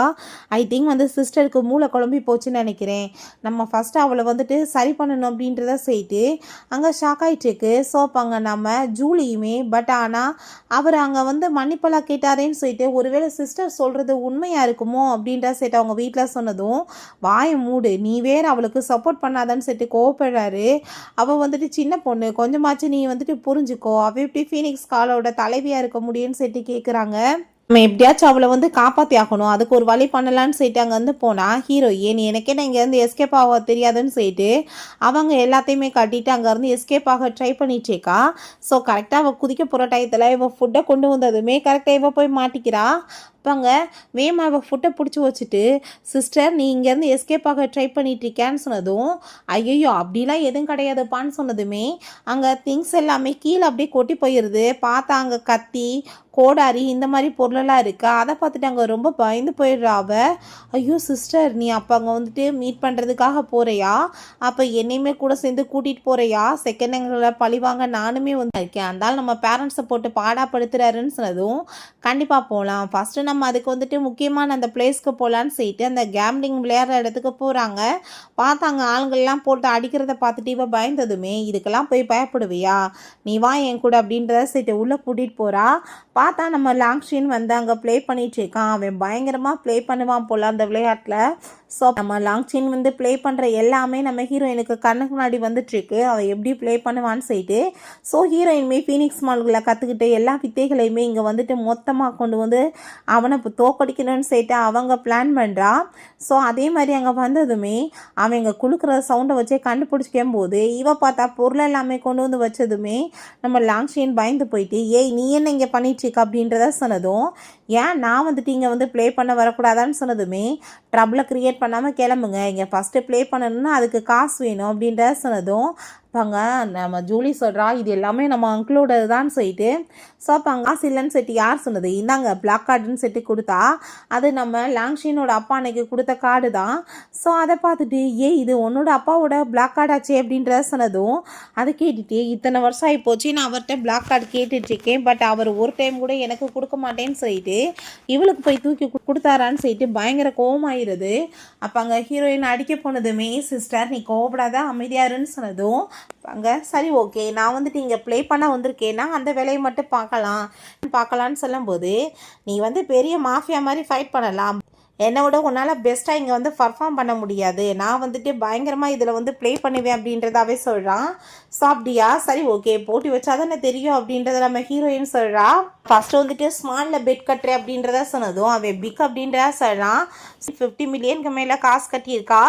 ஐ திங்க் வந்து சிஸ்டருக்கு மூளை குழம்பி போச்சுன்னு நினைக்கிறேன். நம்ம ஃபஸ்ட்டு அவளை வந்துட்டு சரி பண்ணணும் அப்படின்றத சொல்லிட்டு அங்கே ஷாக் ஆகிட்டேக்கு. ஸோ அங்கே நம்ம ஜூலியுமே ஆனால் அவர் அங்கே வந்து மன்னிப்பெல்லாம் கேட்டாரேன்னு சொல்லிட்டு ஒருவேளை சிஸ்டர் சொல்கிறது உண்மையாக இருக்குமோ அப்படின்ற சொல்லிட்டு அவங்க வீட்டில் சொன்னதும் வாயை மூடு, நீ வேறு அவளுக்கு சப்போர்ட் பண்ணாதான்னு சொல்லிட்டு கோவப்படுறாரு. அவள் வந்துட்டு சின்ன பொண்ணு, கொஞ்சமாச்சு நீ வந்துட்டு புரிஞ்சுக்கோ, அவள் எப்படி ஃபீனிக்ஸ் காலோட தலைவியாக இருக்க முடியும்னு சொல்லிட்டு கேட்குறாங்க. நம்ம எப்படியாச்சும் அவளை வந்து காப்பாற்றி ஆகணும், அதுக்கு ஒரு வழி பண்ணலான்னு சொல்லிட்டு அங்கே வந்து போனால் ஹீரோயின் எனக்கே நான் இங்கேருந்து எஸ்கேப் ஆக தெரியாதுன்னு சொல்லிட்டு அவங்க எல்லாத்தையுமே கட்டிட்டு அங்கேருந்து எஸ்கேப் ஆக ட்ரை பண்ணிட்டேக்கா. ஸோ கரெக்டாக அவள் குதிக்க போகிற டயத்தில் இவள் ஃபுட்டை கொண்டு வந்ததுமே கரெக்டாக இவள் போய் மாட்டிக்கிறா. அப்பாங்க வேமா அவள் ஃபுட்டை பிடிச்சி வச்சுட்டு சிஸ்டர் நீ இங்கேருந்து எஸ்கேப் ஆக ட்ரை பண்ணிட்டுருக்கேன்னு சொன்னதும் ஐயோ அப்படிலாம் எதுவும் கிடையாதுப்பான்னு சொன்னதுமே அங்கே திங்ஸ் எல்லாமே கீழே அப்படியே கொட்டி போயிடுது. பார்த்தா அங்கே கத்தி கோடாரி இந்த மாதிரி பொருளெல்லாம் இருக்கா. அதை பார்த்துட்டு அங்கே ரொம்ப பயந்து போயிடுறா அவள். ஐயோ சிஸ்டர் நீ அப்போ அங்கே வந்துட்டு மீட் பண்ணுறதுக்காக போகிறையா, அப்போ என்னையுமே கூட சேர்ந்து கூட்டிகிட்டு போகிறையா, செகண்ட் எங்களை பழிவாங்க நானுமே வந்து இருக்கேன், அதனால் நம்ம பேரண்ட்ஸை போட்டு பாடாப்படுத்துறாருன்னு சொன்னதும் கண்டிப்பாக போகலாம், ஃபஸ்ட்டு நம்ம அதுக்கு வந்துட்டு முக்கியமான அந்த பிளேஸ்க்கு போகலான்னு சொல்லிட்டு அந்த கேம்லிங் விளையாடுற இடத்துக்கு போகிறாங்க. பார்த்தாங்க ஆளுங்கள்லாம் போட்டு அடிக்கிறத பார்த்துட்டு இவ பயந்ததுமே இதுக்கெல்லாம் போய் பயப்படுவியா, நீ வா என் கூட அப்படின்றத சொல்லிட்டு உள்ளே கூட்டிகிட்டு போகிறா. பார்த்தா நம்ம லாங்ஷின் வந்து அங்கே ப்ளே பண்ணிட்டு இருக்கான். அவன் பயங்கரமாக ப்ளே பண்ணுவான் போல் அந்த விளையாட்டில். ஸோ நம்ம லாங்ஷின் வந்து ப்ளே பண்ணுற எல்லாமே நம்ம ஹீரோயினுக்கு கண்ணுக்கு முன்னாடி வந்துட்டுருக்கு, அவன் எப்படி ப்ளே பண்ணுவான்னு சொல்லிட்டு. ஸோ ஹீரோயினுமே ஃபீனிக்ஸ் மால்களை கற்றுக்கிட்டு எல்லா வித்தைகளையுமே இங்கே வந்துட்டு மொத்தமாக கொண்டு வந்து அவனை இப்போ தோக்கடிக்கணும்னு சொல்லிட்டு அவங்க பிளான் பண்ணுறா. ஸோ அதே மாதிரி அங்கே வந்ததுமே அவன் இங்கே குளுக்கிற சவுண்டை வச்சே கண்டுபிடிச்சிக்கும் போது இவ பார்த்தா பொருள் எல்லாமே கொண்டு வந்து வச்சதுமே நம்ம லாங்ஷின் பயந்து போயிட்டு ஏய் நீ என்ன இங்கே பண்ணிட்டுருக்க அப்படின்றத சொன்னதும் ஏன் நான் வந்துட்டு இங்கே வந்து ப்ளே பண்ண வரக்கூடாதான்னு சொன்னதுமே ட்ரபிளை க்ரியேட் பண்ணாமல் கிளம்புங்க, இங்கே ஃபஸ்ட்டு ப்ளே பண்ணணும்னா அதுக்கு காசு வேணும் அப்படின்றத சொன்னதும் அப்பாங்க நம்ம ஜூலி சொல்கிறா இது எல்லாமே நம்ம அங்கிளோட தான் சொல்லிட்டு. ஸோ அப்போ அங்கே காசு இல்லைன்னு சொல்லிட்டு யார் சொன்னது, இந்தாங்க பிளாக் கார்டுன்னு சொல்லிட்டு கொடுத்தா அது நம்ம லாங்ஷினோட அப்பா அன்னைக்கு கொடுத்த கார்டு தான். ஸோ அதை பார்த்துட்டு இது உன்னோட அப்பாவோட பிளாக் கார்டு ஆச்சு அப்படின்றத சொன்னதும் அதை கேட்டுட்டு இத்தனை வருஷம் ஆகி போச்சு நான் அவர்கிட்ட பிளாக் கார்டு கேட்டுட்ருக்கேன், பட் அவர் ஒரு டைம் கூட எனக்கு கொடுக்க மாட்டேன்னு சொல்லிட்டு இவளுக்கு போய் தூக்கி கொடுத்தாரான்னு சொல்லிட்டு பயங்கர கோவமாயிருது. அப்போ அங்கே ஹீரோயின் அடிக்க போனதுமே சிஸ்டர் நீ கோவப்படாத அமைதியாருன்னு சொன்னதும் அங்கே சரி ஓகே நான் வந்துட்டு இங்கே ப்ளே பண்ண வந்திருக்கேன்னா அந்த வேலையை மட்டும் பார்க்கலான்னு சொல்லும்போது நீ வந்து பெரிய மாஃபியா மாதிரி ஃபைட் பண்ணலாம், என்னை விட உன்னால் பெஸ்ட்டாக இங்கே வந்து பர்ஃபார்ம் பண்ண முடியாது, நான் வந்துட்டு பயங்கரமாக இதில் வந்து ப்ளே பண்ணுவேன் அப்படின்றதாவே சொல்கிறான். ஸோ அப்படியா சரி ஓகே போட்டி வச்சா தானே தெரியும் அப்படின்றத நம்ம ஹீரோயின் சொல்கிறா. ஃபஸ்ட்டு வந்துட்டு ஸ்மாலில் பெட் கட்டுறேன் அப்படின்றத சொன்னதும் அவன் பிக் அப்படின்றத சொல்கிறான். 50 மில்லியனுக்கு மேலே காசு கட்டியிருக்கா,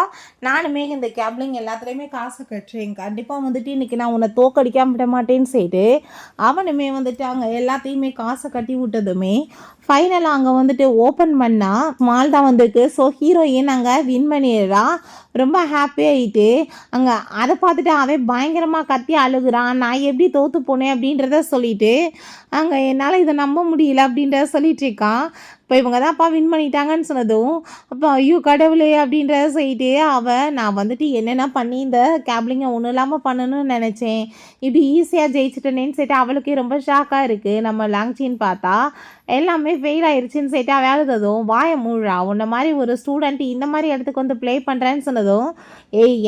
நானுமே இந்த கேப்லிங் எல்லாத்துலேயுமே காசு கட்டுறேன், கண்டிப்பாக வந்துட்டு இன்றைக்கி நான் உன்னை தோக்கடிக்காம விட மாட்டேன்னு சொல்லிட்டு அவனுமே வந்துட்டு அங்கே எல்லாத்தையுமே காசை கட்டி விட்டதுமே ஃபைனலாக அங்கே வந்துட்டு ஓப்பன் பண்ணால் ஸ்மால் தான் வந்திருக்கு. ஸோ ஹீரோயின் அங்கே வின் பண்ணிடுறா, ரொம்ப ஹாப்பி ஆகிட்டு அங்கே அதை பார்த்துட்டு அவன் பயங்கரமாக கத்தி அழுகுறான், நான் எப்படி தோற்று போனேன் அப்படின்றத சொல்லிட்டு அங்கே என்னால் இதை நம்ப முடியல அப்படின்றத சொல்லிட்டு இருக்கான். இப்போ இவங்க தான் அப்பா வின் பண்ணிட்டாங்கன்னு சொன்னதும் அப்போ ஐயோ கடவுளே அப்படின்றத சொல்லிட்டு நான் வந்துட்டு என்னென்ன பண்ணி இந்த கேப்லிங்கை ஒன்றும் இல்லாமல் பண்ணணும்னு நினச்சேன், இப்படி ஈஸியாக ஜெயிச்சிட்டேனேன்னு சொல்லிட்டு அவளுக்கே ரொம்ப ஷாக்காக இருக்குது. நம்ம லாங்ஷின்னு பார்த்தா எல்லாமே ஃபெயில் ஆயிடுச்சுன்னு சொல்லிட்டு அவள் அழுததும் வாயை மூழ்றா, உன்ன மாதிரி ஒரு ஸ்டூடெண்ட் இந்த மாதிரி இடத்துக்கு வந்து ப்ளே பண்ணுறேன்னு சொன்னதும்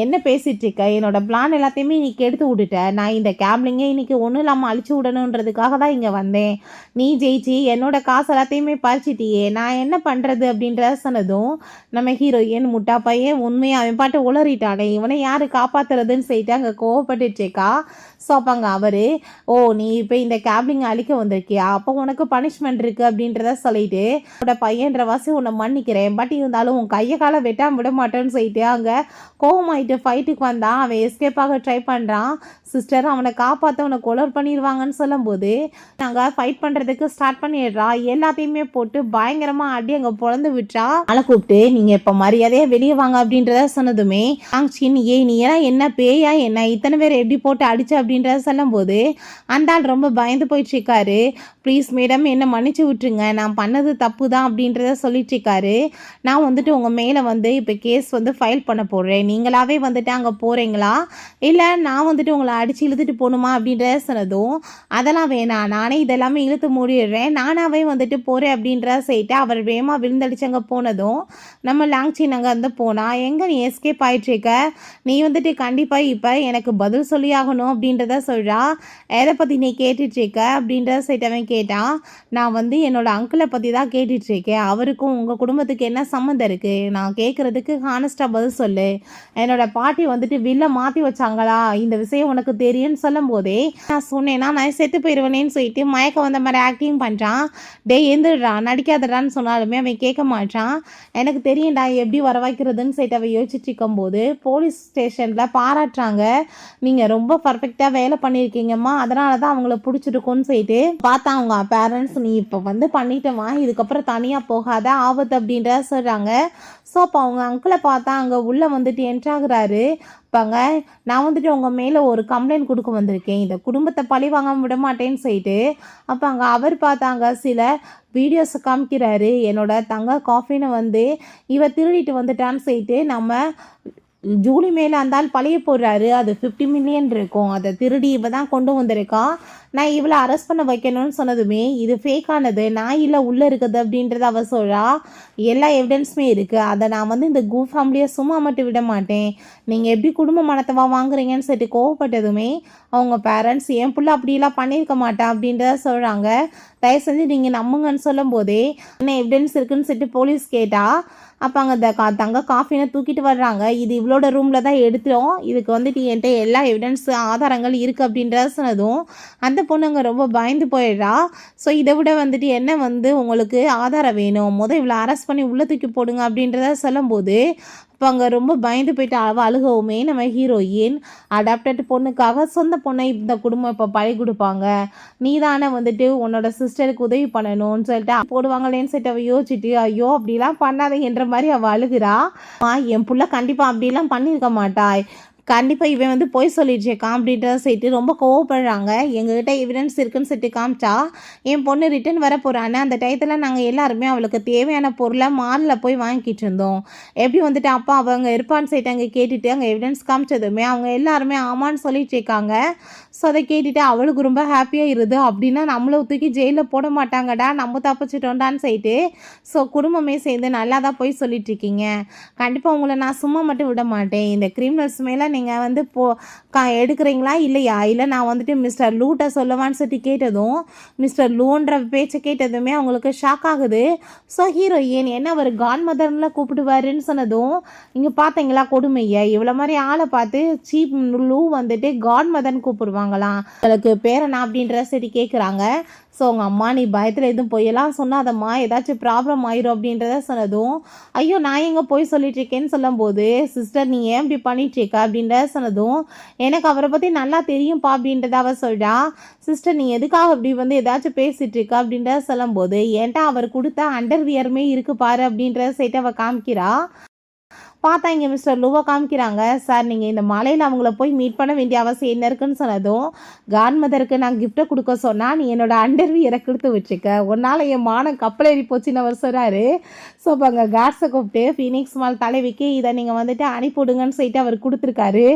என்ன பேசிகிட்டு இருக்க, என்னோட பிளான் எல்லாத்தையுமே இன்னைக்கு எடுத்து விட்டுட்டேன், நான் இந்த கேப்லிங்கை இன்றைக்கி ஒன்றும் இல்லாமல் அழிச்சு விடணுன்றதுக்காக தான் இங்கே வந்தேன், நீ ஜெயிச்சு என்னோட காசு எல்லாத்தையுமே பறிச்சிட்டியே, நான் என்ன பண்ணுறது அப்படின்றத சொன்னதும் நம்ம ஹீரோயின் முட்டா பையன் உண்மையை அவன் பாட்டு உளறிட்டானே, இவனை யார் காப்பாற்றுறதுன்னு சொல்லிட்டு அங்கே கோவப்பட்டுச்சேக்கா. ஸோ அப்போ அங்கே அவர் நீ இப்போ இந்த கேப்லிங்கை அழிக்க வந்திருக்கியா, அப்போ உனக்கு பனிஷ்மெண்ட் இருக்குது அப்படின்றத சொல்லிட்டு உன்னோட பையன்ற வாசி உன்னை மன்னிக்கிறேன், பட் இருந்தாலும் உன் கையை காலை வெட்டாமல் விட மாட்டேன்னு சொல்லிட்டு அங்கே கோவமாயிட்டு ஃபைட்டுக்கு வந்தான். அவன் எஸ்கேப்பாக ட்ரை பண்ணுறான், சிஸ்டர் அவனை காப்பாற்ற அவனை கொலர் பண்ணிடுவாங்கன்னு சொல்லும்போது நாங்கள் ஃபைட் பண்ணுறதுக்கு ஸ்டார்ட் பண்ணிடுறா, எல்லாத்தையுமே போட்டு பயங்கரமாக அடி அங்கே பொழந்து விட்டா. ஆளை கூப்பிட்டு நீங்கள் இப்போ மரியாதையாக வெளியே வாங்க அப்படின்றத சொன்னதுமே லாங்சின் நீ எல்லாம் என்ன பேயா என்ன இத்தனை பேர் எப்படி போட்டு அடிச்ச அப்படின்றத சொல்லும் போது அந்த ஆள் ரொம்ப பயந்து போயிட்டு இருக்காரு. ப்ளீஸ் மேடம் என்னை மன்னிச்சு விட்டுருங்க, நான் பண்ணது தப்பு தான் அப்படின்றத சொல்லிட்டு இருக்காரு. நான் வந்துட்டு உங்கள் மேலே வந்து இப்போ கேஸ் வந்து ஃபைல் பண்ண போடுறேன், நீங்களாவே வந்துட்டு அங்கே போகிறீங்களா இல்லை நான் வந்துட்டு உங்களை அடித்து இழுத்துட்டு போகணுமா அப்படின்றத சொன்னதும் அதெல்லாம் வேணாம், நானே இதெல்லாமே இழுத்து மூடிடுறேன், நானாவே வந்துட்டு போகிறேன் அப்படின்றத சொல்லிட்டு அவர் வேகமாக விழுந்தடிச்சு அங்கே போனதும் நம்ம லாங்சின் அங்கே வந்து போனால் எங்கே நீ எஸ்கேப் ஆகிட்டுருக்க, நீ வந்துட்டு கண்டிப்பாக இப்போ எனக்கு பதில் சொல்லி ஆகணும் அப்படின்றத சொல்கிறா. எதை பற்றி நீ கேட்டுட்ருக்க அப்படின்றத சொல்லிட்டவன் கேட்டான். நான் வந்து என்னோட அங்கிளை பற்றி தான் கேட்டுட்ருக்கேன், அவருக்கும் உங்கள் குடும்பத்துக்கு என்ன சம்மந்தம் இருக்குது, நான் கேட்குறதுக்கு ஹானஸ்ட்டாக பதில் சொல்லு, என்னோட பாட்டி வந்துட்டு வில்ல மாற்றி வச்சாங்களா, இந்த விஷயம் உனக்கு தெரியும்னு சொல்லும் போதே நான் சொன்னேன்னா நான் செத்து போயிடுவேனேன்னு சொல்லிட்டு மயக்கம் வந்த மாதிரி ஆக்டிங் பண்ணுறான். டே எந்திரா நடிக்காதடான்னு சொன்னாலுமே அவன் கேட்க மாட்டான். எனக்கு தெரியும்டா எப்படி வர வைக்கிறதுன்னு சொல்லிட்டு அவன் யோசிச்சுட்டு இருக்கும்போது போலீஸ் ஸ்டேஷனில் பாராட்டுறாங்க, நீங்கள் ரொம்ப பர்ஃபெக்டாக வேலை பண்ணியிருக்கீங்கம்மா, அதனால தான் அவங்கள பிடிச்சிருக்குன்னு சொல்லிட்டு பார்த்தா அவங்க பேரண்ட்ஸ் நீ இப்போ வந்து பண்ணிட்டோமா, இதுக்கப்புறம் தனியாக போகாத ஆபத்து அப்படின்றத சொல்கிறாங்க. ஸோ அப்போ அவங்க அங்கிளை பார்த்தா அங்கே உள்ளே வந்துட்டு என்ட்ராகிறாரு. பாங்க நான் வந்துட்டு உங்கள் மேலே ஒரு கம்ப்ளைண்ட் கொடுக்க வந்திருக்கேன், இந்த குடும்பத்தை பழி வாங்க விட மாட்டேன்னு சொல்லிட்டு அப்போ அங்கே அவர் பார்த்தாங்க சில வீடியோஸை காமிக்கிறாரு. என்னோட தங்க காஃபின்னு வந்து இவ திருடிட்டு வந்துட்டான்னு சொல்லிட்டு நம்ம ஜூலி மேலே அந்தால் பழைய போடுறாரு. அது 50 மில்லியன் இருக்கும், அதை திருடி இவ தான் கொண்டு வந்திருக்கா, நான் இவளை அரெஸ்ட் பண்ண வைக்கணும்னு சொன்னதுமே இது ஃபேக்கானது, நான் இல்லை உள்ளே இருக்குது அப்படின்றத அவ சொல்கிறா. எல்லா எவிடன்ஸுமே இருக்குது, அதை நான் வந்து இந்த கூ ஃபேமிலியை சும்மா மட்டும் விட மாட்டேன், நீங்கள் எப்படி குடும்ப மனத்தவா வாங்குறீங்கன்னு சொல்லிட்டு கோவப்பட்டதுமே அவங்க பேரண்ட்ஸ் என் பிள்ளை அப்படிலாம் பண்ணியிருக்க மாட்டேன் அப்படின்றத சொல்கிறாங்க. தயவு செஞ்சு நீங்கள் நம்புங்கன்னு சொல்லும் போதே என்ன எவிடன்ஸ் இருக்குன்னு சொல்லிட்டு போலீஸ் கேட்டால் அப்போ அங்கே தங்க காஃபினை தூக்கிட்டு வர்றாங்க. இது இவளோட ரூமில் தான் எடுத்தோம், இதுக்கு வந்துட்டு என்கிட்ட எல்லா எவிடன்ஸ் ஆதாரங்கள் இருக்குது அப்படின்றத சொன்னதும் அந்த பொண்ணு அங்கே ரொம்ப பயந்து போயிடுறா. ஸோ இதை விட வந்துட்டு என்ன வந்து உங்களுக்கு ஆதாரம் வேணும், இவ்வளோ அரெஸ்ட் பண்ணி உள்ளே தூக்கி போடுங்க அப்படின்றத சொல்லும்போது இப்போ அங்கே ரொம்ப பயந்து போயிட்டு அழுகவுமே நம்ம ஹீரோயின் அடாப்டட் பொண்ணுக்காக சொந்த பொண்ணை இந்த குடும்பம் இப்போ பழி கொடுப்பாங்க, நீ தானே வந்துட்டு உன்னோட சிஸ்டருக்கு உதவி பண்ணணும்னு சொல்லிட்டு போடுவாங்களேன்னு சொல்லிட்டு அவள் யோசிச்சுட்டு ஐயோ அப்படிலாம் பண்ணாதேன்ற மாதிரி அவள் அழுகிறா. என் புள்ள கண்டிப்பாக அப்படிலாம் பண்ணியிருக்க மாட்டாய், கண்டிப்பாக இவன் வந்து போய் சொல்லிடுச்சேக்கா அப்படின்றத சொல்லிட்டு ரொம்ப கோவப்படுறாங்க. எங்ககிட்ட எவிடன்ஸ் இருக்குன்னு சொல்லிட்டு காமிச்சா என் பொண்ணு ரிட்டன் வர போகிறான்னு அந்த டயத்தில் நாங்கள் எல்லாருமே அவளுக்கு தேவையான பொருளை மாலில் போய் வாங்கிட்டு இருந்தோம், எப்படி வந்துட்டு அப்பா அவங்க இருப்பான்னு சொல்லிட்டு அங்கே கேட்டுட்டு அங்கே எவிடன்ஸ் காமிச்சதுமே அவங்க எல்லாருமே ஆமான்னு சொல்லிட்டு இருக்காங்க. ஸோ அதை கேட்டுட்டு அவளுக்கு ரொம்ப ஹாப்பியாக இருது, அப்படின்னா நம்மளை தூக்கி ஜெயிலில் போட மாட்டாங்கடா, நம்ம தப்பிச்சிட்டோண்டான்னு சொல்லிட்டு ஸோ குடும்பமே சேர்ந்து நல்லா தான் போய் சொல்லிட்டு இருக்கீங்க, கண்டிப்பாக உங்களை நான் சும்மா மட்டும் விட மாட்டேன், இந்த கிரிமினல்ஸ் மேலே நீங்கள் வந்து எடுக்கிறீங்களா இல்லையா, இல்லை நான் வந்துட்டு மிஸ்டர் லூட்டை சொல்லவான்னு சொல்லிட்டு கேட்டதும் மிஸ்டர் லூன்ற பேச்சை கேட்டதுமே அவங்களுக்கு ஷாக் ஆகுது. ஸோ ஹீரோயின் என்ன ஒரு காட் மதர்ல கூப்பிடுவாருன்னு சொன்னதும் இங்கே பார்த்தீங்களா கொடுமையை, இவ்வளோ மாதிரி ஆளை பார்த்து சீப் லூ வந்துட்டு காட் மதர்னு கூப்பிடுவாங்களாம், உங்களுக்கு பேரனா அப்படின்ற சரி கேட்குறாங்க. ஸோ உங்கள் அம்மா நீ பயத்தில் எதுவும் பொய்யெல்லாம் சொன்னாதம்மா ஏதாச்சும் ப்ராப்ளம் ஆயிரும் அப்படின்றத சொன்னதும் ஐயோ நான் எங்கே போய் சொல்லிட்டு இருக்கேன்னு சொல்லும்போது சிஸ்டர் நீ ஏன் இப்படி பண்ணிட்டுருக்க அப்படின்றத சொன்னதும் எனக்கு அவரை பற்றி நல்லா தெரியும்ப்பா அப்படின்றத அவ சொல்கிறா. சிஸ்டர் நீ எதுக்காக அப்படி வந்து ஏதாச்சும் பேசிகிட்டு இருக்க அப்படின்றத சொல்லும்போது ஏன்ட்டா அவர் கொடுத்த அண்டர்வியருமே இருக்கு பாரு அப்படின்றத சேர்த்து அவள் காமிக்கிறா. பார்த்தா இங்கே மிஸ்டர் லூவை காமிக்கிறாங்க. சார் நீங்கள் இந்த மலையில் அவங்கள போய் மீட் பண்ண வேண்டிய அவசியம் என்ன இருக்குன்னு சொன்னதும் காட் மதருக்கு நான் கிஃப்ட்டை கொடுக்க சொன்னால் நீ என்னோட அண்டர்வியரை கொடுத்து வச்சுக்க, உன்னால் என் மானம் கப்பல் ஏறி போச்சுன்னு அவர் சொல்கிறாரு. ஸோ இப்போ அங்கே காட்ஸை கூப்பிட்டு ஃபீனிக்ஸ் மால் தலைவிக்கு இதை நீங்கள் வந்துட்டு அனுப்பிவிடுங்கன்னு சொல்லிட்டு அவர் கொடுத்துருக்காரு.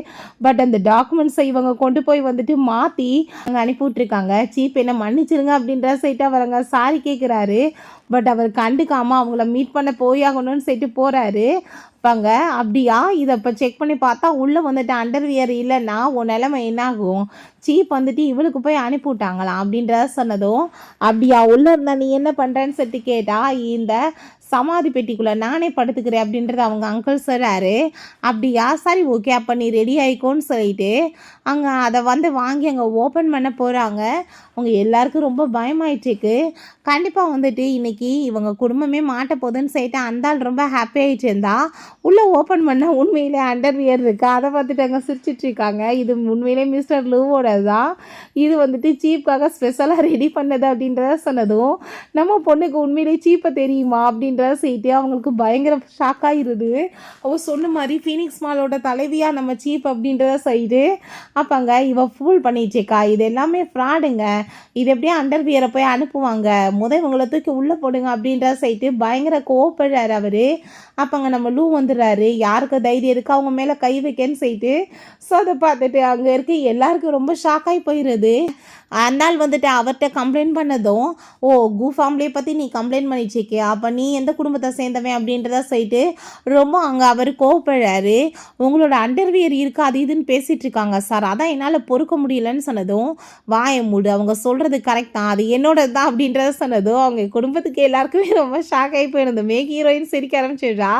பட் அந்த டாக்குமெண்ட்ஸை இவங்க கொண்டு போய் வந்துட்டு மாற்றி அங்கே அனுப்பிவிட்ருக்காங்க. சீப் என்ன மன்னிச்சிருங்க அப்படின்ற சொல்லிட்டு அவர் அங்கே சாரி கேட்குறாரு. பட் அவர் கண்டுக்காமல் அவங்கள மீட் பண்ண போயாகணும்னு சொல்லிட்டு போகிறாரு. பாங்க அப்படியா இதை இப்போ செக் பண்ணி பார்த்தா உள்ளே வந்துட்டு அண்டர்வியர் இல்லைன்னா உன் நிலைமை என்னாகும், சீப் வந்துட்டு இவளுக்கு போய் அனுப்பிவிட்டாங்களாம் அப்படின்றத சொன்னதும் அப்படியா உள்ளே இருந்தால் நீ என்ன பண்ணுறேன்னு சொல்லிட்டு கேட்டால் இந்த சமாதி பெட்டிக்குள்ளே நானே படுத்துக்கிறேன் அப்படின்றது அவங்க அங்கிள் சொல்கிறாரு. அப்படியா, சரி ஓகே, அப்போ நீ ரெடி ஆகிக்கோன்னு சொல்லிட்டு அங்கே அதை வந்து வாங்கி அங்கே ஓப்பன் பண்ண போகிறாங்க. அவங்க எல்லாருக்கும் ரொம்ப பயமாயிட்டுருக்கு. கண்டிப்பாக வந்துட்டு இன்றைக்கி இவங்க குடும்பமே மாட்ட போகுதுன்னு சொல்லிட்டு அந்த ஆள் ரொம்ப ஹாப்பி ஆகிட்டு இருந்தா. உள்ளே ஓப்பன் பண்ணால் உண்மையிலே அண்டர்வியர் இருக்குது. அதை பார்த்துட்டு அங்கே சிரிச்சிட்ருக்காங்க. இது உண்மையிலே மிஸ்டர் லூவோட தான். இது வந்துட்டு சீப்புக்காக ஸ்பெஷலாக ரெடி பண்ணது அப்படின்றத சொன்னதும் நம்ம பொண்ணுக்கு உண்மையிலே சீப்பை தெரியுமா அப்படின்றத செய்யிட்டு அவங்களுக்கு பயங்கர ஷாக் ஆகிருது. அவள் சொன்ன மாதிரி ஃபீனிக்ஸ் மாலோட தலைவியாக நம்ம சீப் அப்படின்றத செய்து அப்போங்க இவ ஃபூல் பண்ணிட்டுருக்கா. இது எல்லாமே ஃப்ராடுங்க. இது எப்படியே அண்டர்வியரை போய் அனுப்புவாங்க, இவங்களை தூக்கி உள்ளே போடுங்க அப்படின்றத செய்யிட்டு பயங்கர கோவப்படுறாரு அவர். அப்போங்க நம்ம லூ வந்துடுறாரு. யாருக்கு தைரியம் இருக்குது அவங்க மேலே கை வைக்கன்னு செய்யிட்டு. ஸோ அதை பார்த்துட்டு அங்கே இருக்க எல்லாருக்கும் ரொம்ப ஷாக்காகி போயிடுது. அதனால் வந்துட்டு அவர்கிட்ட கம்ப்ளைண்ட் பண்ணதும், ஓ கூ ஃபேமிலியை பற்றி நீ கம்ப்ளைண்ட் பண்ணிச்சிருக்கியா, அப்போ நீ எந்த குடும்பத்தை சேர்ந்தவன் அப்படின்றத சொல்லிட்டு ரொம்ப அங்கே அவர் கோவப்படுறாரு. உங்களோட அண்டர்வியர் இருக்குது அது இதுன்னு பேசிகிட்டு இருக்காங்க சார், அதான் என்னால் பொறுக்க முடியலன்னு சொன்னதும், வாயை மூடு, அவங்க சொல்கிறது கரெக்ட் தான், அது என்னோட தான் அப்படின்றத சொன்னதும் அவங்க குடும்பத்துக்கு எல்லாருக்குமே ரொம்ப ஷாக் ஆகி போயிருந்தோமே. ஹீரோயின் சிரிக்க ஆரம்பிச்சிடுறா.